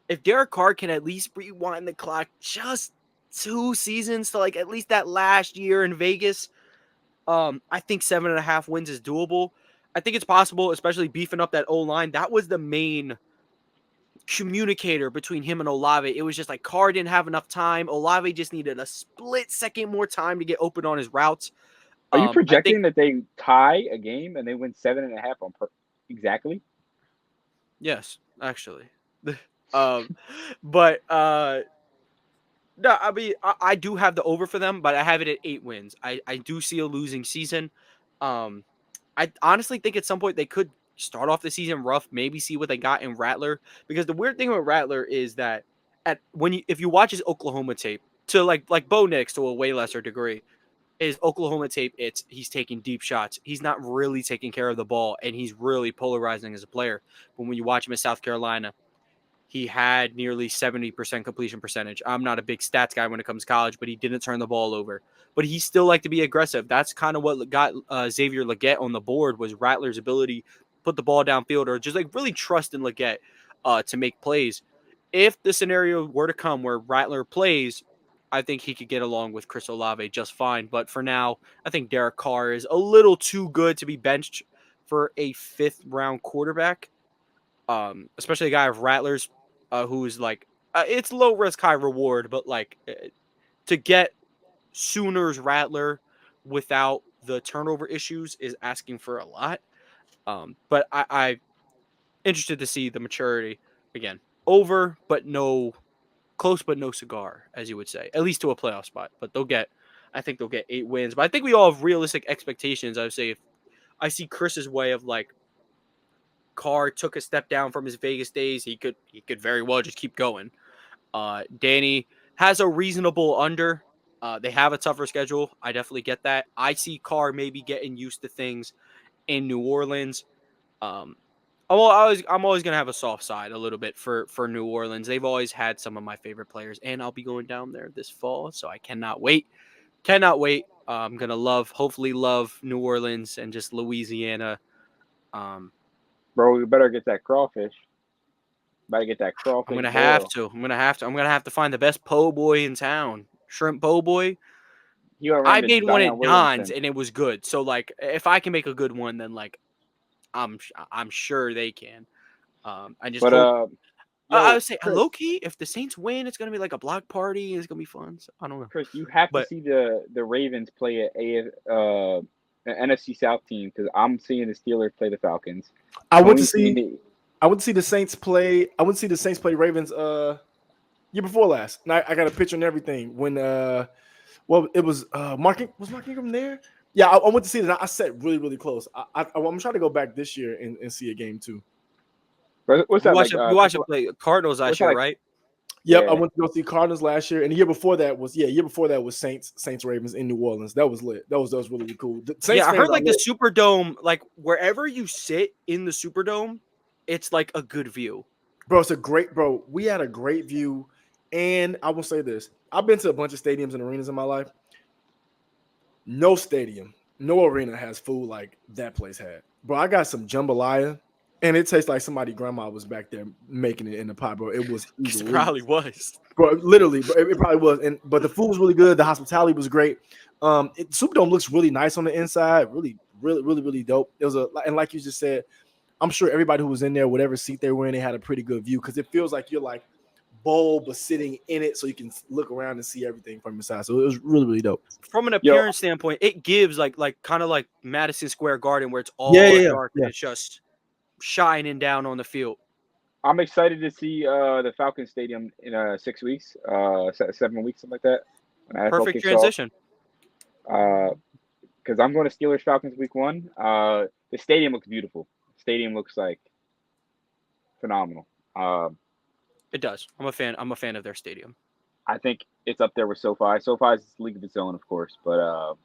If Derek Carr can at least rewind the clock just 2 seasons to like at least that last year in Vegas, I think 7.5 wins is doable. I think it's possible, especially beefing up that O-line. That was the main communicator between him and Olave. It was just like Carr didn't have enough time. Olave just needed a split second more time to get open on his routes. Are you projecting that they tie a game and they win 7.5 on exactly? Yes, actually. But no, I mean, I do have the over for them, but I have it at 8 wins. I do see a losing season. I honestly think at some point they could start off the season rough, maybe see what they got in Rattler. Because the weird thing with Rattler is that if you watch his Oklahoma tape, to like Bo Nix to a way lesser degree, his Oklahoma tape, he's taking deep shots. He's not really taking care of the ball, and he's really polarizing as a player. But when you watch him at South Carolina, he had nearly 70% completion percentage. I'm not a big stats guy when it comes to college, but he didn't turn the ball over. But he still liked to be aggressive. That's kind of what got Xavier Legette on the board, was Rattler's ability to put the ball downfield or just like really trust in Legette to make plays. If the scenario were to come where Rattler plays, I think he could get along with Chris Olave just fine. But for now, I think Derek Carr is a little too good to be benched for a 5th-round quarterback, especially a guy of Rattler's who's like, it's low risk, high reward, but like to get Sooners Rattler without the turnover issues is asking for a lot. But I'm interested to see the maturity again. Over, but no close, but no cigar, as you would say, at least to a playoff spot. But I think they'll get 8 wins. But I think we all have realistic expectations. I would say if I see Chris's way of like, Carr took a step down from his Vegas days, he could very well just keep going. Danny has a reasonable under. They have a tougher schedule. I definitely get that. I see Carr maybe getting used to things in New Orleans. I'm always gonna have a soft side a little bit for New Orleans. They've always had some of my favorite players, and I'll be going down there this fall, so I cannot wait. I'm gonna hopefully love New Orleans and just Louisiana. Bro, you better get that crawfish. Better get that crawfish. I'm gonna have to find the best po' boy in town. Shrimp po' boy. I made one at Don's and it was good. So like, if I can make a good one, then like, I'm sure they can. I would say low key, if the Saints win, it's gonna be like a block party. It's gonna be fun. So, I don't know. Chris, you have to see the Ravens play an NFC South team, because I'm seeing the Steelers play the Falcons. I went to see the Saints play. I went to see the Saints play Ravens year before last. And I got a picture and everything when it was Mark Ingram there? Yeah, I went to see it. I sat really, really close. I'm trying to go back this year and see a game too. What's that? You watched it play Cardinals last year, right? Yep, yeah. I went to go see Cardinals last year, and the year before that was Saints Ravens in New Orleans. That was lit. That was really, really cool. I heard like the Superdome, like wherever you sit in the Superdome, it's like a good view. Bro, we had a great view, and I will say this: I've been to a bunch of stadiums and arenas in my life. No stadium No arena has food like that place had. Bro, I got some jambalaya, and it tastes like somebody grandma was back there making it in the pot, bro. It was Because it elite. probably was. Bro, literally, bro, it probably was. But the food was really good. The hospitality was great. Superdome looks really nice on the inside. Really, really, really, really dope. It was and like you just said, I'm sure everybody who was in there, whatever seat they were in, they had a pretty good view because it feels like you're like bowl, but sitting in it so you can look around and see everything from inside. So it was really, really dope. From an Yo, appearance standpoint, it gives like kind of like Madison Square Garden where it's Yeah, all yeah, dark yeah. and it's just shining down on the field. I'm excited to see the Falcons Stadium in 6 weeks, 7 weeks, something like that. When NFL Perfect kicks off. transition. Because I'm going to Steelers Falcons week 1. The stadium looks beautiful. The stadium looks like phenomenal. It does. I'm a fan. I'm a fan of their stadium. I think it's up there with SoFi. SoFi is a league of its own, of course, but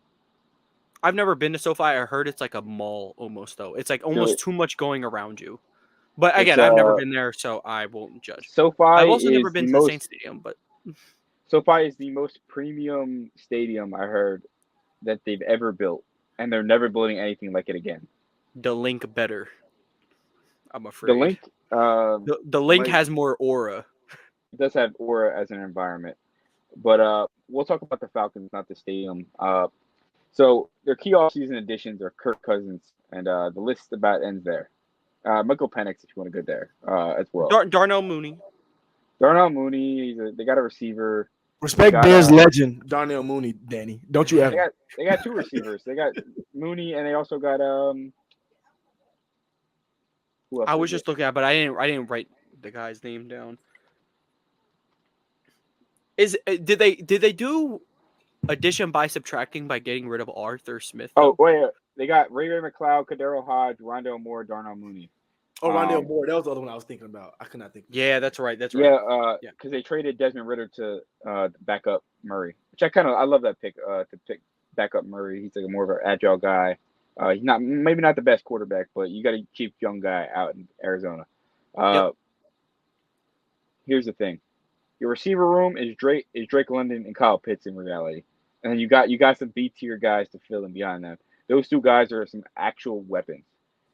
I've never been to SoFi. I heard it's like a mall almost though. It's like almost too much going around you. But it's again, I've never been there, so I won't judge. I've SoFi also never is been the to the most Saints Stadium, but SoFi is the most premium stadium I heard that they've ever built, and they're never building anything like it again. the Link better. I'm The afraid. link, The Link has more aura. it does have aura as an environment, but we'll talk about the Falcons, not the stadium. So their key offseason additions are Kirk Cousins, and the list about ends there. Michael Penix, if you want to go there as well. Darnell Mooney. Darnell Mooney, they got a receiver. Respect Got, Bears legend Darnell Mooney, Danny. Don't you ever? They got two receivers. They got Mooney, and they also got who else I is was it? just looking at, but I didn't write the guy's name down. Did they do addition by subtracting by getting rid of Arthur Smith? Oh Though? wait, they got Ray McLeod, Kadero Hodge, Rondell Moore, Darnell Mooney. Oh, Rondell Moore. That was the other one I was thinking about. I could not think. Yeah, that's right. That's Yeah, right. because they traded Desmond Ritter to back up Murray, which I love that pick. To pick back up Murray, he's like more of an agile guy. He's maybe not the best quarterback, but you got a cheap young guy out in Arizona. Yep. Here's the thing: your receiver room is Drake London and Kyle Pitts in reality, and then you got some B tier guys to fill in behind them. Those two guys are some actual weapons,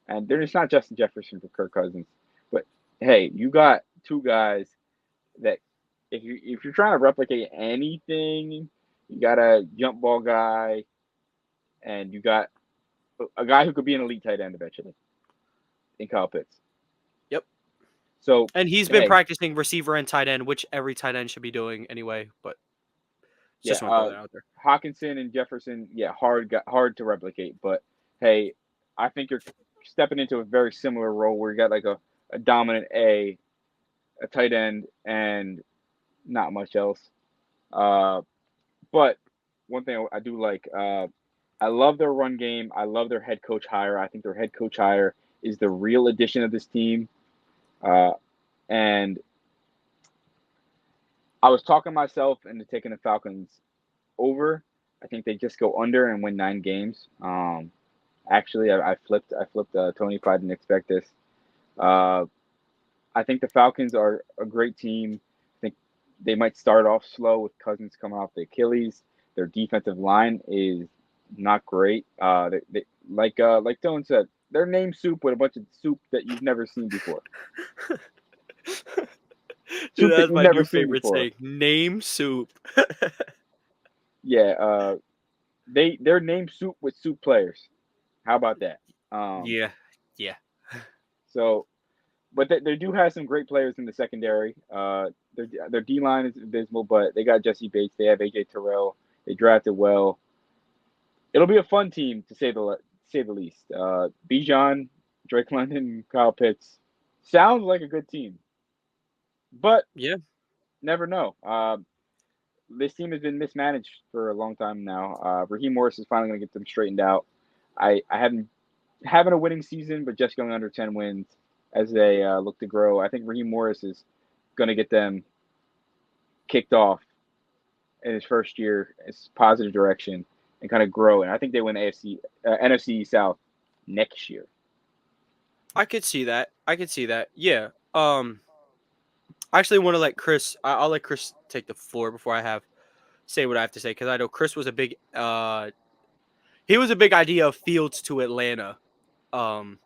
and they're just not Justin Jefferson for Kirk Cousins, but hey, you got two guys that if you're trying to replicate anything, you got a jump ball guy, and you got a guy who could be an elite tight end eventually in Kyle Pitts. Yep. So and he's been practicing receiver and tight end, which every tight end should be doing anyway. But just want to throw that out there. Hawkinson and Jefferson, hard to replicate. But hey, I think you're stepping into a very similar role where you got like a dominant a tight end, and not much else. But one thing I do like, I love their run game. I love their head coach hire. I think their head coach hire is the real addition of this team. And I was talking myself into taking the Falcons over. I think they just go under and win 9 games. Actually, I flipped. Tony probably didn't expect this. I think the Falcons are a great team. I think they might start off slow with Cousins coming off the Achilles. Their defensive line is not great. They like Tone said, they're name soup with a bunch of soup that you've never seen before. Dude, that's my new favorite saying. Name soup. Yeah, they're name soup with soup players. How about that? Yeah. So, but they do have some great players in the secondary. Their D line is abysmal, but they got Jesse Bates. They have AJ Terrell. They drafted well. It'll be a fun team to say the least. Bijan, Drake London, Kyle Pitts sounds like a good team, but yeah, never know. This team has been mismanaged for a long time now. Raheem Morris is finally going to get them straightened out. I haven't having a winning season, but just going under 10 wins as they look to grow. I think Raheem Morris is going to get them kicked off in his first year, it's positive direction, and kind of grow. And I think they win NFC South next year. I could see that. Yeah. I actually want to let Chris. I'll let Chris take the floor before I say what I have to say, because I know Chris was a big. he was a big idea of Fields to Atlanta. And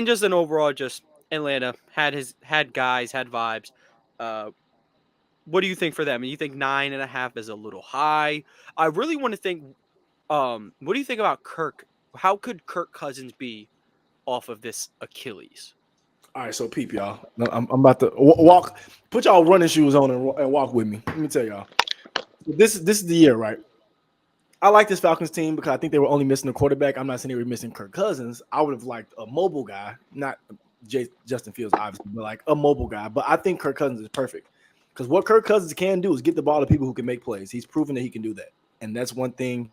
just an overall, just Atlanta had guys, had vibes. What do you think for them? You think 9.5 is a little high? I really want to think. What do you think about Kirk? How could Kirk Cousins be off of this Achilles? All right, so peep, y'all. I'm about to walk. Put y'all running shoes on and walk with me. Let me tell y'all. This is the year, right? I like this Falcons team because I think they were only missing a quarterback. I'm not saying they were missing Kirk Cousins. I would have liked a mobile guy, not Justin Fields, obviously, but like a mobile guy. But I think Kirk Cousins is perfect because what Kirk Cousins can do is get the ball to people who can make plays. He's proven that he can do that, and that's one thing.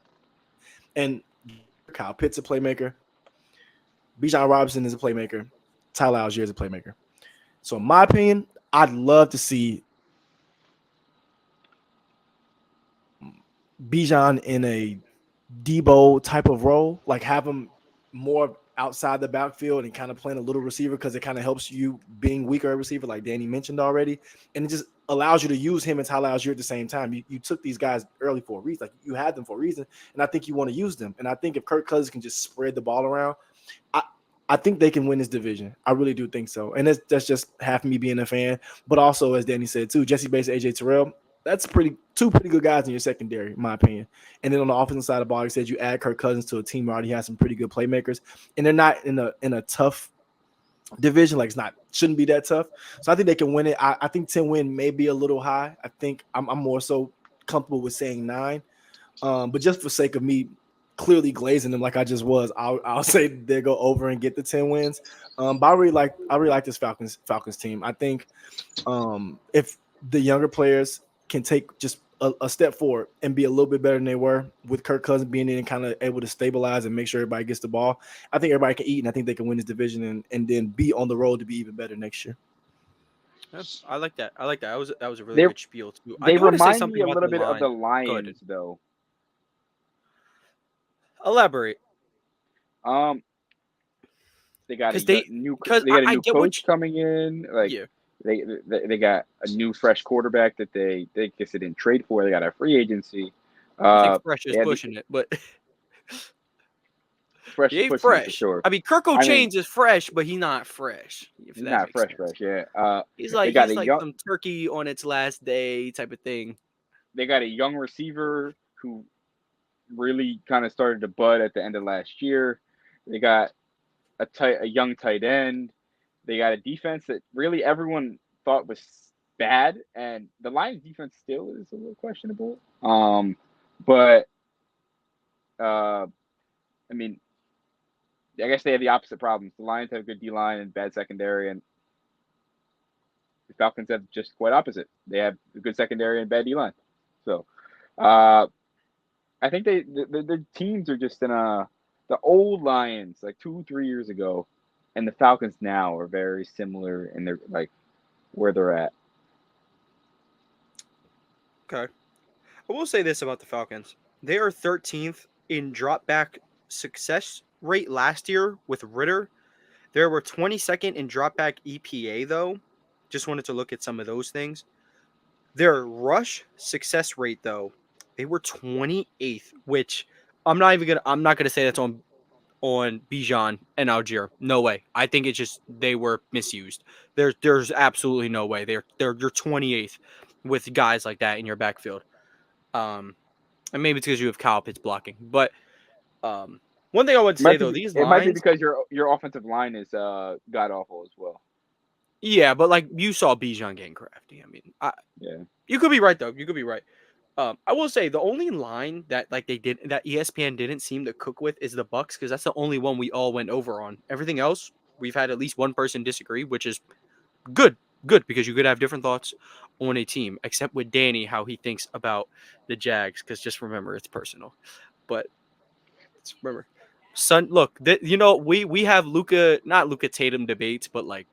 And Kyle Pitts a playmaker. Bijan Robinson is a playmaker. Tyler Algier is a playmaker. So in my opinion, I'd love to see Bijan in a Debo type of role, like have him more outside the backfield and kind of playing a little receiver because it kind of helps you being weaker at receiver, like Danny mentioned already. And it just allows you to use him and Tyler Algier at the same time. You took these guys early for a reason. Like you had them for a reason, and I think you want to use them. And I think if Kirk Cousins can just spread the ball around, I think they can win this division. I really do think so. And that's just half me being a fan. But also, as Danny said too, Jesse Bates, AJ Terrell, that's two pretty good guys in your secondary, in my opinion. And then on the offensive side of the ball, like I said, you add Kirk Cousins to a team that already has some pretty good playmakers. And they're not in a tough division. Like shouldn't be that tough. So I think they can win it. I think 10 win may be a little high. I think I'm more so comfortable with saying 9. But just for sake of me clearly glazing them like I just was, I'll say they go over and get the 10 wins. But I really like this Falcons team. I think if the younger players can take just a step forward and be a little bit better than they were with Kirk Cousins being in and kind of able to stabilize and make sure everybody gets the ball, I think everybody can eat, and I think they can win this division and then be on the road to be even better next year. I like that. That was a really good spiel too. They remind me a little bit of the Lions, though. Elaborate. They got a new coach coming in. Like they got a new fresh quarterback that they guess they didn't trade for. They got a free agency. I think fresh is pushing it, but fresh he ain't is fresh. For sure. I mean, Kirk Chains is fresh, but he's not fresh. He's not fresh. Yeah. He's like some turkey on its last day type of thing. They got a young receiver who really kind of started to bud at the end of last year. They got a young tight end. They got a defense that really everyone thought was bad, and the Lions defense still is a little questionable. But I mean, I guess they have the opposite problems. The Lions have good D-line and bad secondary, and the Falcons have just quite opposite. They have a good secondary and bad D-line. So I think the teams are just in the old Lions like 2-3 years ago, and the Falcons now are very similar in their like where they're at. Okay, I will say this about the Falcons: they are 13th in drop back success rate last year with Ritter. They were 22nd in drop back EPA though. Just wanted to look at some of those things. Their rush success rate though, they were 28th, which I'm not gonna say that's on Bijan and Algier. No way. I think it's just they were misused. There's absolutely no way. You're 28th with guys like that in your backfield. And maybe it's because you have Kyle Pitts blocking. But one thing I would say though, these lines, might be because your offensive line is god awful as well. Yeah, but like you saw Bijan getting crafty. I mean, you could be right though. You could be right. I will say the only line that that ESPN didn't seem to cook with is the Bucs, because that's the only one we all went over on. Everything else we've had at least one person disagree, which is good because you could have different thoughts on a team, except with Danny how he thinks about the Jags. Because just remember, it's personal. But remember, look, we have not Luka Tatum debates, but like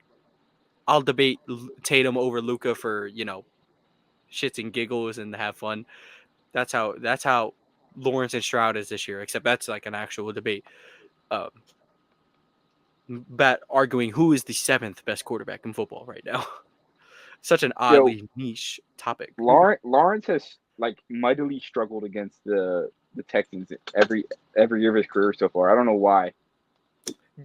I'll debate Tatum over Luka for shits and giggles and have fun. That's how Lawrence and Stroud is this year, except that's like an actual debate. Arguing who is the 7th best quarterback in football right now. Such an oddly niche topic. Lawrence has like mightily struggled against the the Texans every year of his career so far. I don't know why.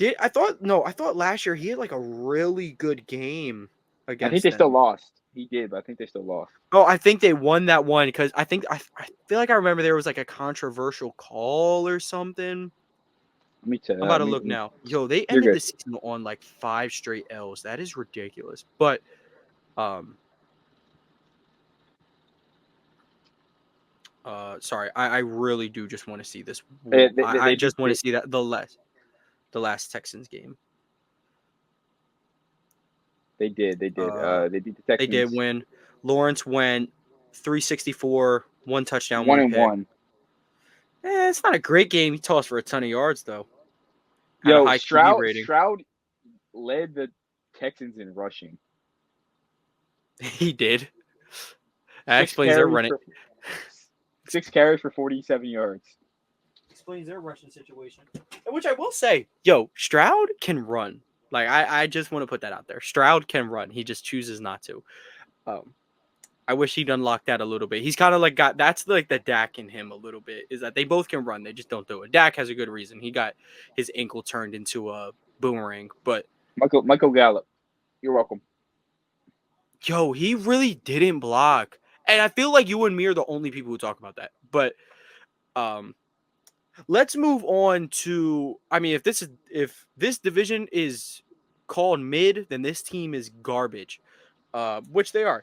I thought last year he had like a really good game I think against they still them. lost. He did, but I think they still lost. Oh, I think they won that one because I feel like I remember there was like a controversial call or something. Let me tell. I'm about to look now. Yo, they You're ended good. the season on like 5 straight L's. That is ridiculous. But sorry, I really do just want to see this. I just want to see that the last Texans game. They did. They beat the Texans. They did win. Lawrence went 364, 1 touchdown, 1 1 and pick. 1. It's not a great game. He tossed for a ton of yards though. Had Yo, a high QB rating. Stroud led the Texans in rushing. He did. That explains their running. 6 carries for 47 yards. Explains their rushing situation. Which I will say, yo, Stroud can run. Like I just want to put that out there. Stroud can run. He just chooses not to. I wish he'd unlock that a little bit. He's kind of like that's like the Dak in him a little bit, is that they both can run. They just don't do it. Dak has a good reason. He got his ankle turned into a boomerang. But Michael Gallup, you're welcome. Yo, he really didn't block. And I feel like you and me are the only people who talk about that. But let's move on to, I mean, if this division is called mid, then this team is garbage. Which they are.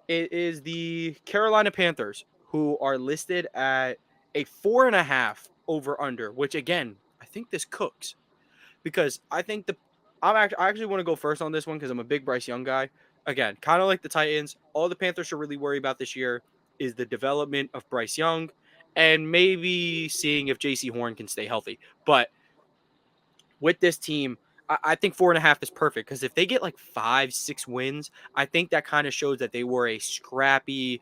It is the Carolina Panthers, who are listed at a 4.5 over under, which again, I think this cooks. Because I think I actually want to go first on this one because I'm a big Bryce Young guy. Again, kind of like the Titans, all the Panthers should really worry about this year is the development of Bryce Young and maybe seeing if JC Horn can stay healthy. But with this team, I think 4.5 is perfect because if they get like 5-6 wins, I think that kind of shows that they were a scrappy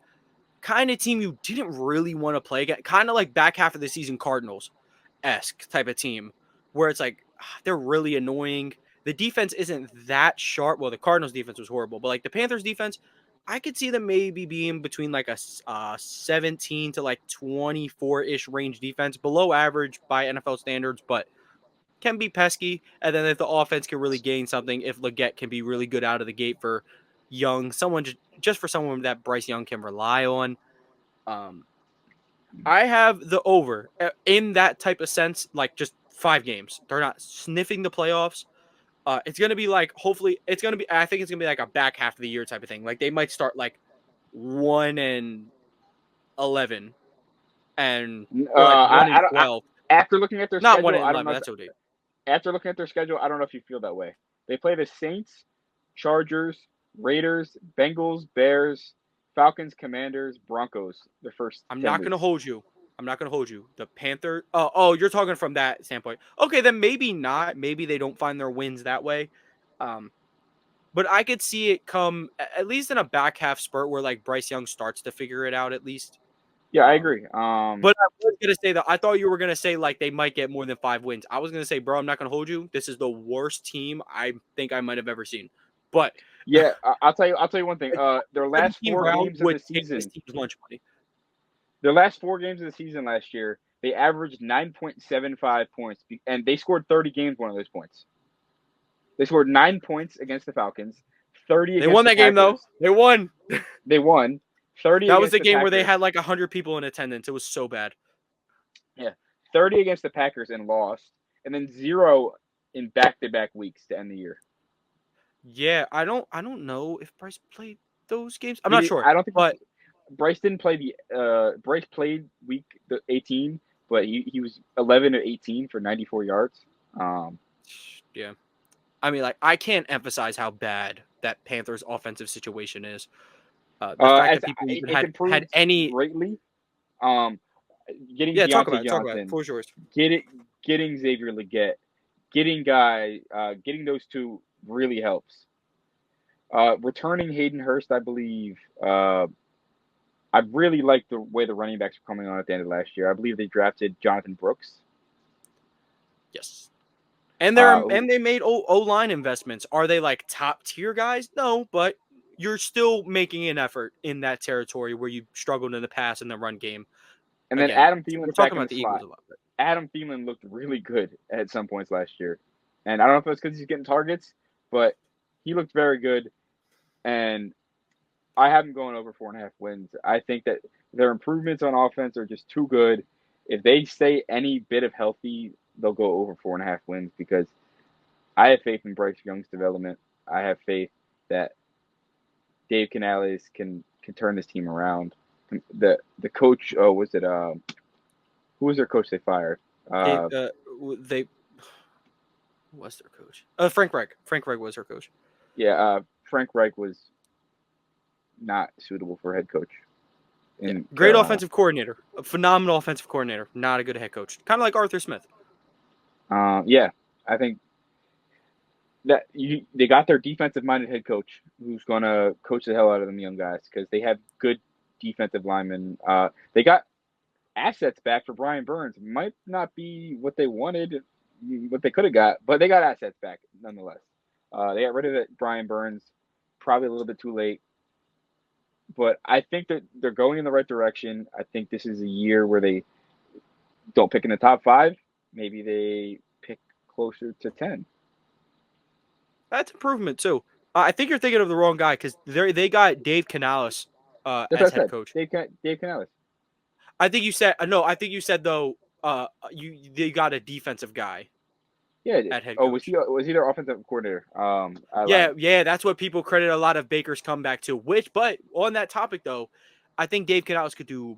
kind of team you didn't really want to play against. Kind of like back half of the season Cardinals-esque type of team where it's like they're really annoying. The defense isn't that sharp. Well, the Cardinals defense was horrible, but like the Panthers defense, I could see them maybe being between like a 17 to like 24-ish range defense, below average by NFL standards, but can be pesky. And then if the offense can really gain something, if Leggett can be really good out of the gate for Young, someone just for someone that Bryce Young can rely on. I have the over in that type of sense, like just 5 games. They're not sniffing the playoffs. It's going to be like, hopefully it's going to be, I think it's going to be like a back half of the year type of thing. Like they might start like 1-11 and or like 1-12. After looking at their not schedule, 1-11, I don't know. That's OD. After looking at their schedule, I don't know if you feel that way. They play the Saints, Chargers, Raiders, Bengals, Bears, Falcons, Commanders, Broncos. Their first. I'm not going to hold you. The Panther. Oh, you're talking from that standpoint. Okay, then maybe not. Maybe they don't find their wins that way. But I could see it come at least in a back half spurt where like Bryce Young starts to figure it out at least. Yeah, I agree. But I was gonna say that I thought you were gonna say like they might get more than 5 wins. I was gonna say, bro, I'm not gonna hold you. This is the worst team I think I might have ever seen. But yeah, I'll tell you one thing. Their last 4 games of the season. Lunch money. Their last 4 games of the season last year, they averaged 9.75 points, and they scored 30 games one of those points. They scored 9 points against the Falcons. 30. They won that game though. They won. They won. 30. That was the game where they had like 100 people in attendance. It was so bad. Yeah, 30 against the Packers and lost, and then 0 in back-to-back weeks to end the year. Yeah, I don't know if Bryce played those games. I'm not sure. I don't think, but Bryce didn't play Bryce played week 18, but he was 11 of 18 for 94 yards. Yeah, I mean, like I can't emphasize how bad that Panthers offensive situation is. The fact that people even had any greatly. Getting talk Deontay about Johnson, it. Floor's yours. Getting Xavier Leggett, getting those two really helps. Returning Hayden Hurst, I believe. I really like the way the running backs were coming on at the end of last year. I believe they drafted Jonathan Brooks. Yes. And they made O-line investments. Are they like top tier guys? No, but you're still making an effort in that territory where you struggled in the past in the run game. And then again, Adam we're Thielen's back talking in about the the Eagles slot. a lot. But Adam Thielen looked really good at some points last year. And I don't know if it's because he's getting targets, but he looked very good. And I have him going over 4.5 wins. I think that their improvements on offense are just too good. If they stay any bit of healthy, they'll go over 4.5 wins because I have faith in Bryce Young's development. I have faith that Dave Canales can turn this team around. The coach, who was their coach they fired? they who was their coach? Frank Reich. Frank Reich was their coach. Yeah, Frank Reich was not suitable for head coach. Great Carolina. offensive coordinator, a phenomenal offensive coordinator, not a good head coach. Kind of like Arthur Smith. Yeah, I think that they got their defensive-minded head coach who's going to coach the hell out of them young guys because they have good defensive linemen. They got assets back for Brian Burns. Might not be what they wanted, what they could have got, but they got assets back nonetheless. They got rid of Brian Burns probably a little bit too late. But I think that they're going in the right direction. I think this is a year where they don't pick in the top 5. Maybe they pick closer to 10. That's improvement too. I think you're thinking of the wrong guy because they got Dave Canales That's as what I head said. coach. Dave Canales. I think you said no. I think you said though. They got a defensive guy. Yeah. At head coach. Was he their offensive coordinator? Yeah. That's what people credit a lot of Baker's comeback to. But on that topic though, I think Dave Canales could do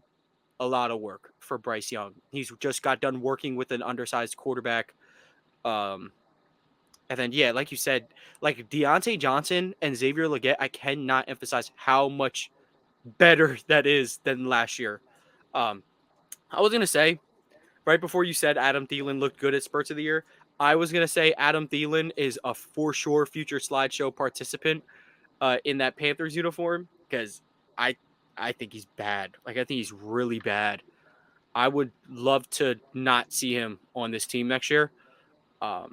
a lot of work for Bryce Young. He's just got done working with an undersized quarterback. And then, yeah, like you said, like Deontay Johnson and Xavier Legette, I cannot emphasize how much better that is than last year. I was going to say, right before you said Adam Thielen looked good at spurts of the year, I was going to say Adam Thielen is a for sure future slideshow participant in that Panthers uniform because I think he's bad. Like, I think he's really bad. I would love to not see him on this team next year. Was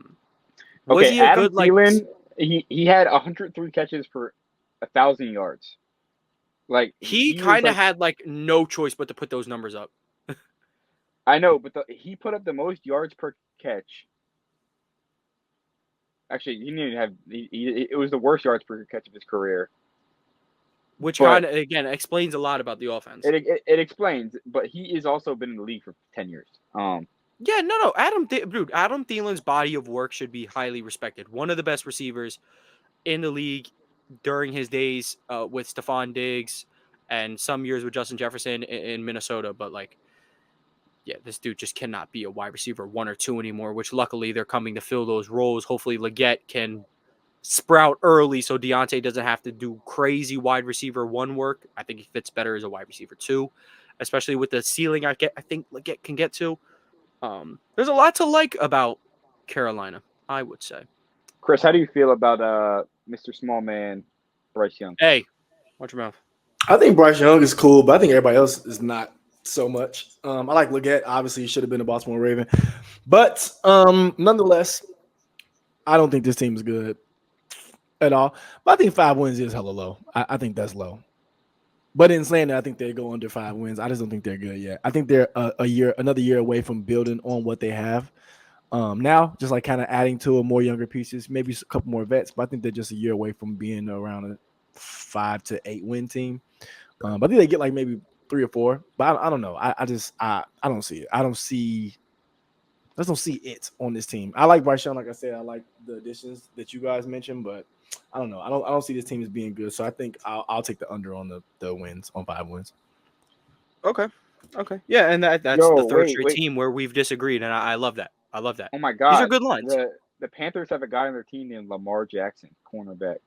Okay, he a Adam good, like... Thielen, he had 103 catches for 1,000 yards. Like He was kind of like, had like no choice but to put those numbers up. I know, but he put up the most yards per catch. Actually, he didn't even have. It was the worst yards per catch of his career. Which But kind of, again, explains a lot about the offense. it explains, but he has also been in the league for 10 years. Yeah, no. Adam Thielen's body of work should be highly respected. One of the best receivers in the league during his days with Stephon Diggs and some years with Justin Jefferson in Minnesota. But, like, yeah, this dude just cannot be a wide receiver 1 or 2 anymore, which luckily they're coming to fill those roles. Hopefully Legette can sprout early so Deontay doesn't have to do crazy wide receiver 1 work. I think he fits better as a wide receiver 2, especially with the ceiling I think Legette can get to. There's a lot to like about Carolina, I would say. Chris, how do you feel about Mr. Small Man, Bryce Young? Hey, watch your mouth. I think Bryce Young is cool, but I think everybody else is not so much. I like Legette. Obviously, he should have been a Baltimore Raven. But nonetheless, I don't think this team is good at all. But I think 5 wins is hella low. I think that's low. But in saying that, I think they go under 5 wins. I just don't think they're good yet. I think they're another year away from building on what they have now, just like kind of adding to more younger pieces, maybe a couple more vets. But I think they're just a year away from being around a 5 to 8 win team. But I think they get like maybe 3 or 4. But I don't know. I don't see it. I just don't see it on this team. I like Bryce Young, like I said. I like the additions that you guys mentioned, but I don't know. I don't see this team as being good. So I think I'll take the under on the wins, on 5 wins. Okay. Yeah, and that's the third straight team where we've disagreed, and I love that. I love that. Oh my God, these are good lines. The Panthers have a guy on their team named Lamar Jackson, cornerback.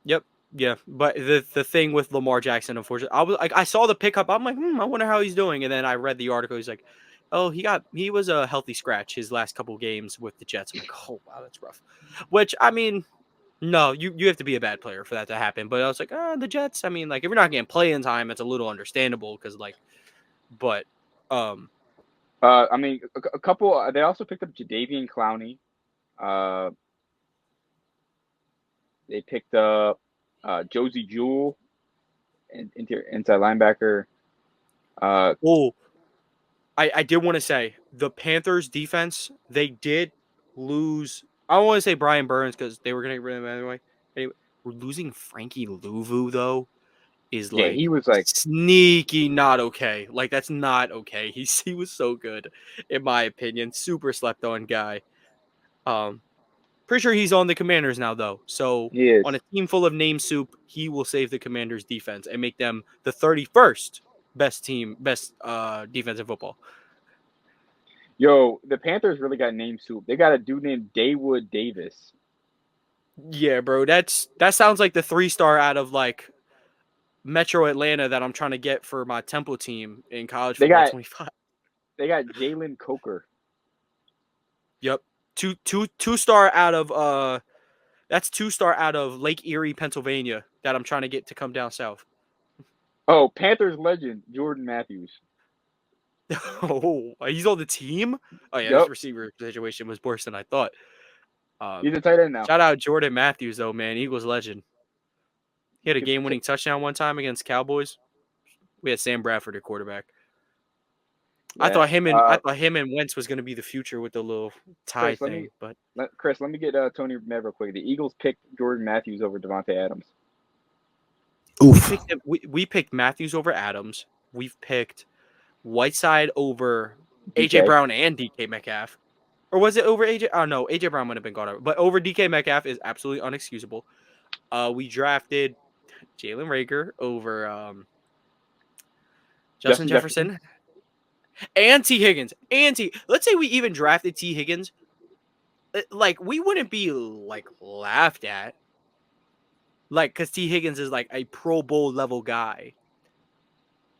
Yep. Yeah, but the thing with Lamar Jackson, unfortunately, I saw the pickup. I'm like, I wonder how he's doing, and then I read the article. He's like, oh, he was a healthy scratch his last couple games with the Jets. I'm like, oh wow, that's rough. Which, I mean, no, you have to be a bad player for that to happen. But I was like, the Jets. I mean, like, if you're not getting playing time, it's a little understandable because, like, but I mean, a couple. They also picked up Jadeveon Clowney. They picked up Josie Jewell, inside linebacker. I did want to say the Panthers defense, they did lose. I don't want to say Brian Burns because they were going to get rid of him anyway. Anyway, we're losing Frankie Louvu, though, is Yeah, like he was like, sneaky not okay. Like, that's not okay. He was so good, in my opinion. Super slept on guy. Pretty sure he's on the Commanders now, though. So he is. on a team full of name soup, he will save the Commanders defense and make them the 31st best defense in football. Yo, the Panthers really got name soup. They got a dude named Daywood Davis. Yeah, bro. That sounds like the 3-star out of like Metro Atlanta that I'm trying to get for my Temple team in college football 25. They got Jalen Coker. Yep. Two-star out of that's 2-star out of Lake Erie, Pennsylvania that I'm trying to get to come down south. Oh, Panthers legend Jordan Matthews. Oh, he's on the team? Oh yeah, Yep. This receiver situation was worse than I thought. He's a tight end now. Shout out Jordan Matthews though, man. Eagles legend. He had a game-winning touchdown one time against Cowboys. We had Sam Bradford at quarterback. Yeah. I thought him and Wentz was going to be the future with the little tie thing. Chris, let me get Tony mad real quick. The Eagles picked Jordan Matthews over Devontae Adams. Oof. We picked Matthews over Adams. We've picked Whiteside over DK. AJ Brown and DK Metcalf. Or was it over AJ? Oh, no. AJ Brown might have been gone over. But over DK Metcalf is absolutely unexcusable. We drafted Jalen Reagor over Justin Jefferson. And T. Higgins. Let's say we even drafted T. Higgins. Like, we wouldn't be, like, laughed at. Like, because T. Higgins is, like, a Pro Bowl level guy.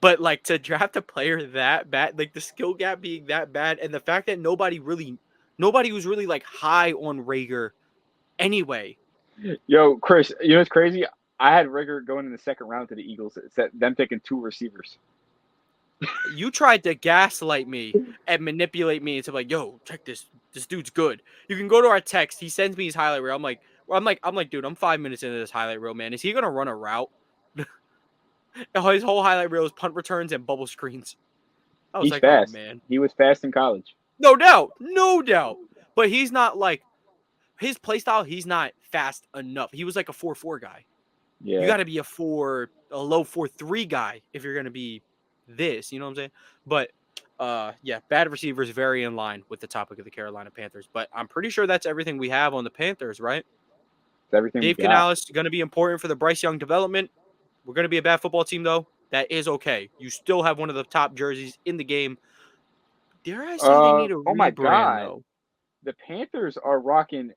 But, like, to draft a player that bad, like, the skill gap being that bad, and the fact that nobody was really, like, high on Reagor anyway. Yo, Chris, you know what's crazy? I had Reagor going in the second round to the Eagles. It's them picking 2 receivers. You tried to gaslight me and manipulate me into like, yo, check this. This dude's good. You can go to our text. He sends me his highlight reel. I'm like, dude, I'm 5 minutes into this highlight reel, man. Is he gonna run a route? His whole highlight reel is punt returns and bubble screens. I was He's like, fast. oh man. He was fast in college. No doubt. But he's not like his play style. He's not fast enough. He was like a 4.4 guy. Yeah. You got to be a low 4.3 guy if you're gonna be this, you know what I'm saying? But yeah, bad receivers very in line with the topic of the Carolina Panthers. But I'm pretty sure that's everything we have on the Panthers, right? It's everything. Dave Canales is going to be important for the Bryce Young development. We're going to be a bad football team, though. That is okay. You still have one of the top jerseys in the game. Dare I say they need a rebrand, my God. though? The Panthers are rocking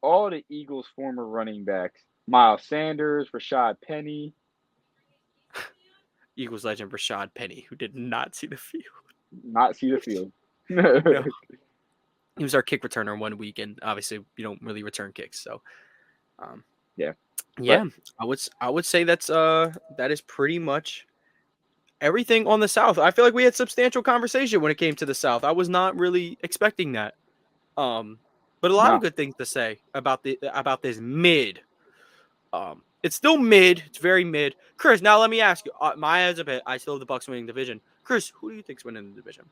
all the Eagles' former running backs. Miles Sanders, Rashad Penny. Eagles legend Rashad Penny, who did not see the field. Not see the field. No. He was our kick returner 1 week, and obviously you don't really return kicks. So, yeah. I would say that is pretty much everything on the South. I feel like we had substantial conversation when it came to the South. I was not really expecting that. But a lot of good things to say about this mid. It's still mid. It's very mid. Chris, now let me ask you. My as a bet, I still have the Bucs winning division. Chris, who do you think's winning the division?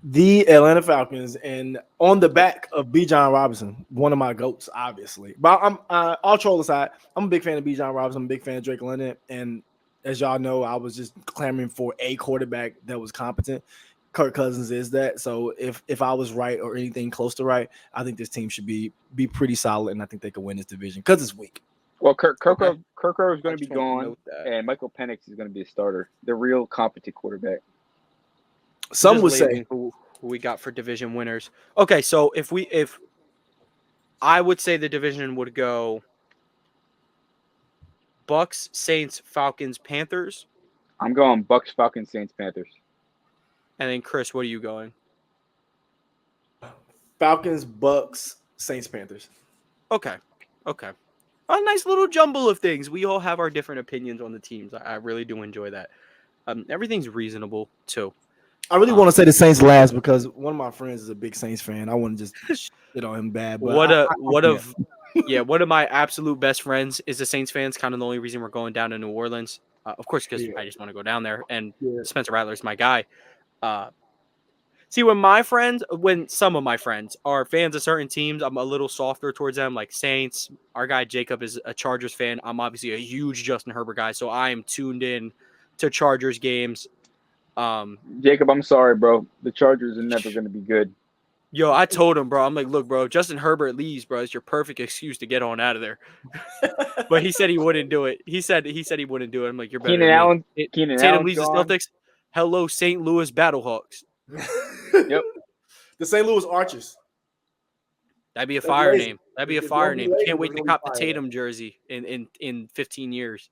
The Atlanta Falcons, and on the back of Bijan Robinson, one of my goats, obviously. But I'm all troll aside, I'm a big fan of Bijan Robinson. I'm a big fan of Drake London, and as y'all know, I was just clamoring for a quarterback that was competent. Kirk Cousins is that. So if I was right or anything close to right, I think this team should be pretty solid, and I think they could win this division because it's weak. Well, Kirk Rowe is going to be gone, and Michael Penix is going to be a starter. The real competent quarterback. Some would say who we got for division winners. Okay, so if I would say the division would go Bucs, Saints, Falcons, Panthers. I'm going Bucs, Falcons, Saints, Panthers. And then Chris, what are you going? Falcons, Bucs, Saints, Panthers. Okay. A nice little jumble of things. We all have our different opinions on the teams. I really do enjoy that. Everything's reasonable too. I really want to say the Saints last because one of my friends is a big Saints fan. I want to just shit on him bad. But one of my absolute best friends is a Saints fan. It's kind of the only reason we're going down to New Orleans. Of course, because I just want to go down there. And Spencer Rattler's my guy. See, when some of my friends are fans of certain teams, I'm a little softer towards them, like Saints. Our guy Jacob is a Chargers fan. I'm obviously a huge Justin Herbert guy, so I am tuned in to Chargers games. Jacob, I'm sorry, bro. The Chargers are never going to be good. Yo, I told him, bro. I'm like, look, bro, Justin Herbert leaves, bro. It's your perfect excuse to get on out of there. But he said he wouldn't do it. He said he wouldn't do it. I'm like, you're better than me. Keenan Tatum Allen's leaves gone. the Celtics. Hello, St. Louis Battlehawks. Yep. The St. Louis Archers. That'd be a That's fire lazy. name. That'd be a It's fire gonna be name. lazy, Can't but wait it's to gonna be cop the fire. Tatum jersey in 15 years.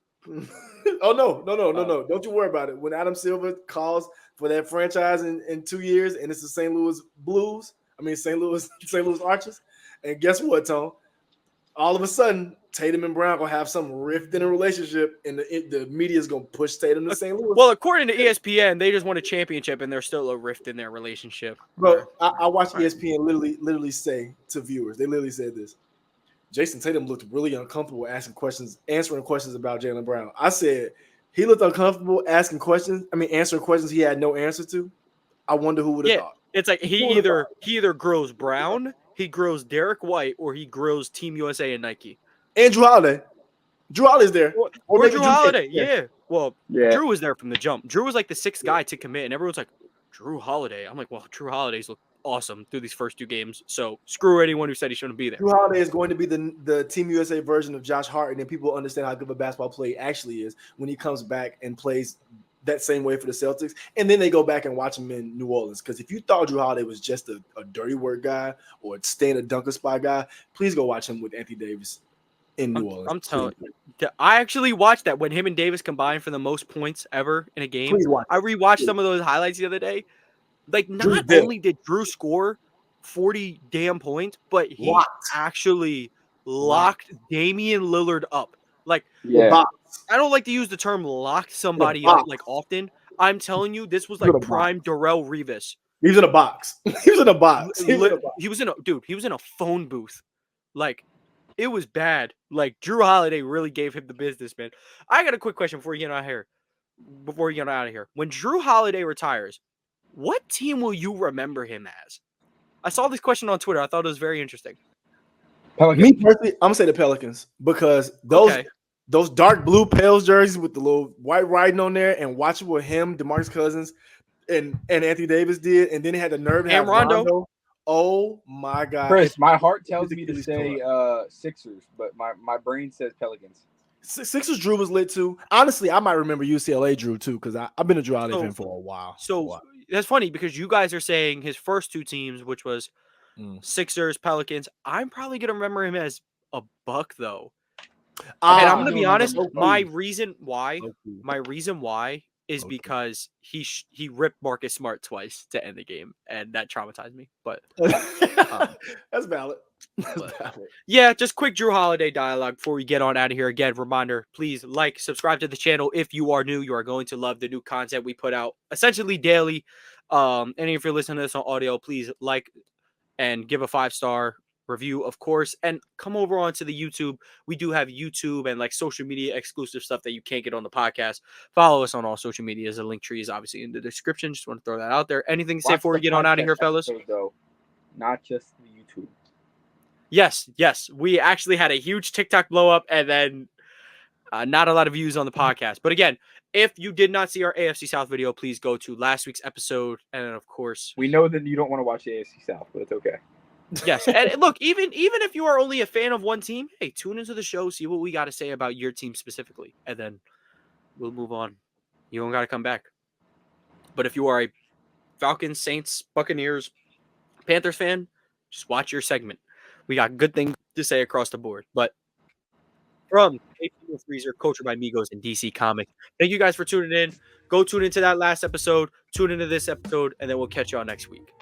Oh no. Don't you worry about it. When Adam Silver calls for that franchise in 2 years, and it's the St. Louis St. Louis Archers, and guess what, Tone? All of a sudden, Tatum and Brown gonna have some rift in a relationship, and the media is gonna push Tatum to St. Louis. Well, according to ESPN, they just won a championship, and there's still a rift in their relationship. Bro, I watched ESPN literally say to viewers, they literally said this. Jason Tatum looked really uncomfortable answering questions about Jaylen Brown. I said he looked uncomfortable answering questions he had no answer to. I wonder who would have thought. It's like he either grows Brown, he grows Derek White, or he grows Team USA and Nike. And Drew Holiday. Drew Holiday's there. Or Drew Holiday, yeah. Well, Yeah. Drew was there from the jump. Drew was like the sixth guy to commit, and everyone's like, Drew Holiday. I'm like, well, Drew Holiday's looked awesome through these first 2 games. So screw anyone who said he shouldn't be there. Drew Holiday is going to be the Team USA version of Josh Hart, and then people understand how good of a basketball player he actually is when he comes back and plays that same way for the Celtics. And then they go back and watch him in New Orleans. Because if you thought Drew Holiday was just a dirty word guy or staying a dunker spot guy, please go watch him with Anthony Davis in New Orleans. I'm telling you, I actually watched that when him and Davis combined for the most points ever in a game. Please watch. I rewatched some of those highlights the other day. Like, not only did Drew score 40 damn points, but he actually locked Damian Lillard up. Like, Yeah. I don't like to use the term locked somebody up like often. I'm telling you, this was like prime Darrell Revis. He was in a box. He was in a box. He was in a phone booth. Like, it was bad. Like, Drew Holiday really gave him the business, man. I got a quick question before you get out of here. When Drew Holiday retires, what team will you remember him as? I saw this question on Twitter. I thought it was very interesting. Pelicans. Me personally, I'm gonna say the Pelicans because those dark blue Pels jerseys with the little white writing on there, and watching what him, DeMarcus Cousins, and Anthony Davis did, and then he had the nerve to have Rondo. Oh my God, Chris, my heart tells me to say Sixers, but my brain says Pelicans. Sixers Drew was lit too. Honestly, I might remember UCLA Drew too because I've been a Drew Holiday fan for a while. So that's funny because you guys are saying his first 2 teams, which was Sixers, Pelicans. I'm probably gonna remember him as a Buck though. And I'm gonna be honest. My reason why is because he ripped Marcus Smart twice to end the game, and that traumatized me. But that's valid. Yeah, just quick Drew Holiday dialogue before we get on out of here. Again, reminder, please subscribe to the channel. If you are new, you are going to love the new content we put out essentially daily. And if you're listening to this on audio, please like and give a 5-star review, of course, and come over onto the YouTube. We do have YouTube and social media exclusive stuff that you can't get on the podcast. Follow us on all social medias. The link tree is obviously in the description. Just want to throw that out there. Anything to say before we get on out of here, fellas? Though, not just the YouTube. Yes. We actually had a huge TikTok blow up, and then not a lot of views on the podcast. But again, if you did not see our AFC South video, please go to last week's episode. And then, of course, we know that you don't want to watch the AFC South, but it's okay. Yes, and look, even if you are only a fan of one team, hey, tune into the show, see what we got to say about your team specifically, and then we'll move on. You don't got to come back. But if you are a Falcons, Saints, Buccaneers, Panthers fan, just watch your segment. We got good things to say across the board. But from APO Freezer, Culture by Migos, and DC Comics, thank you guys for tuning in. Go tune into that last episode, tune into this episode, and then we'll catch y'all next week.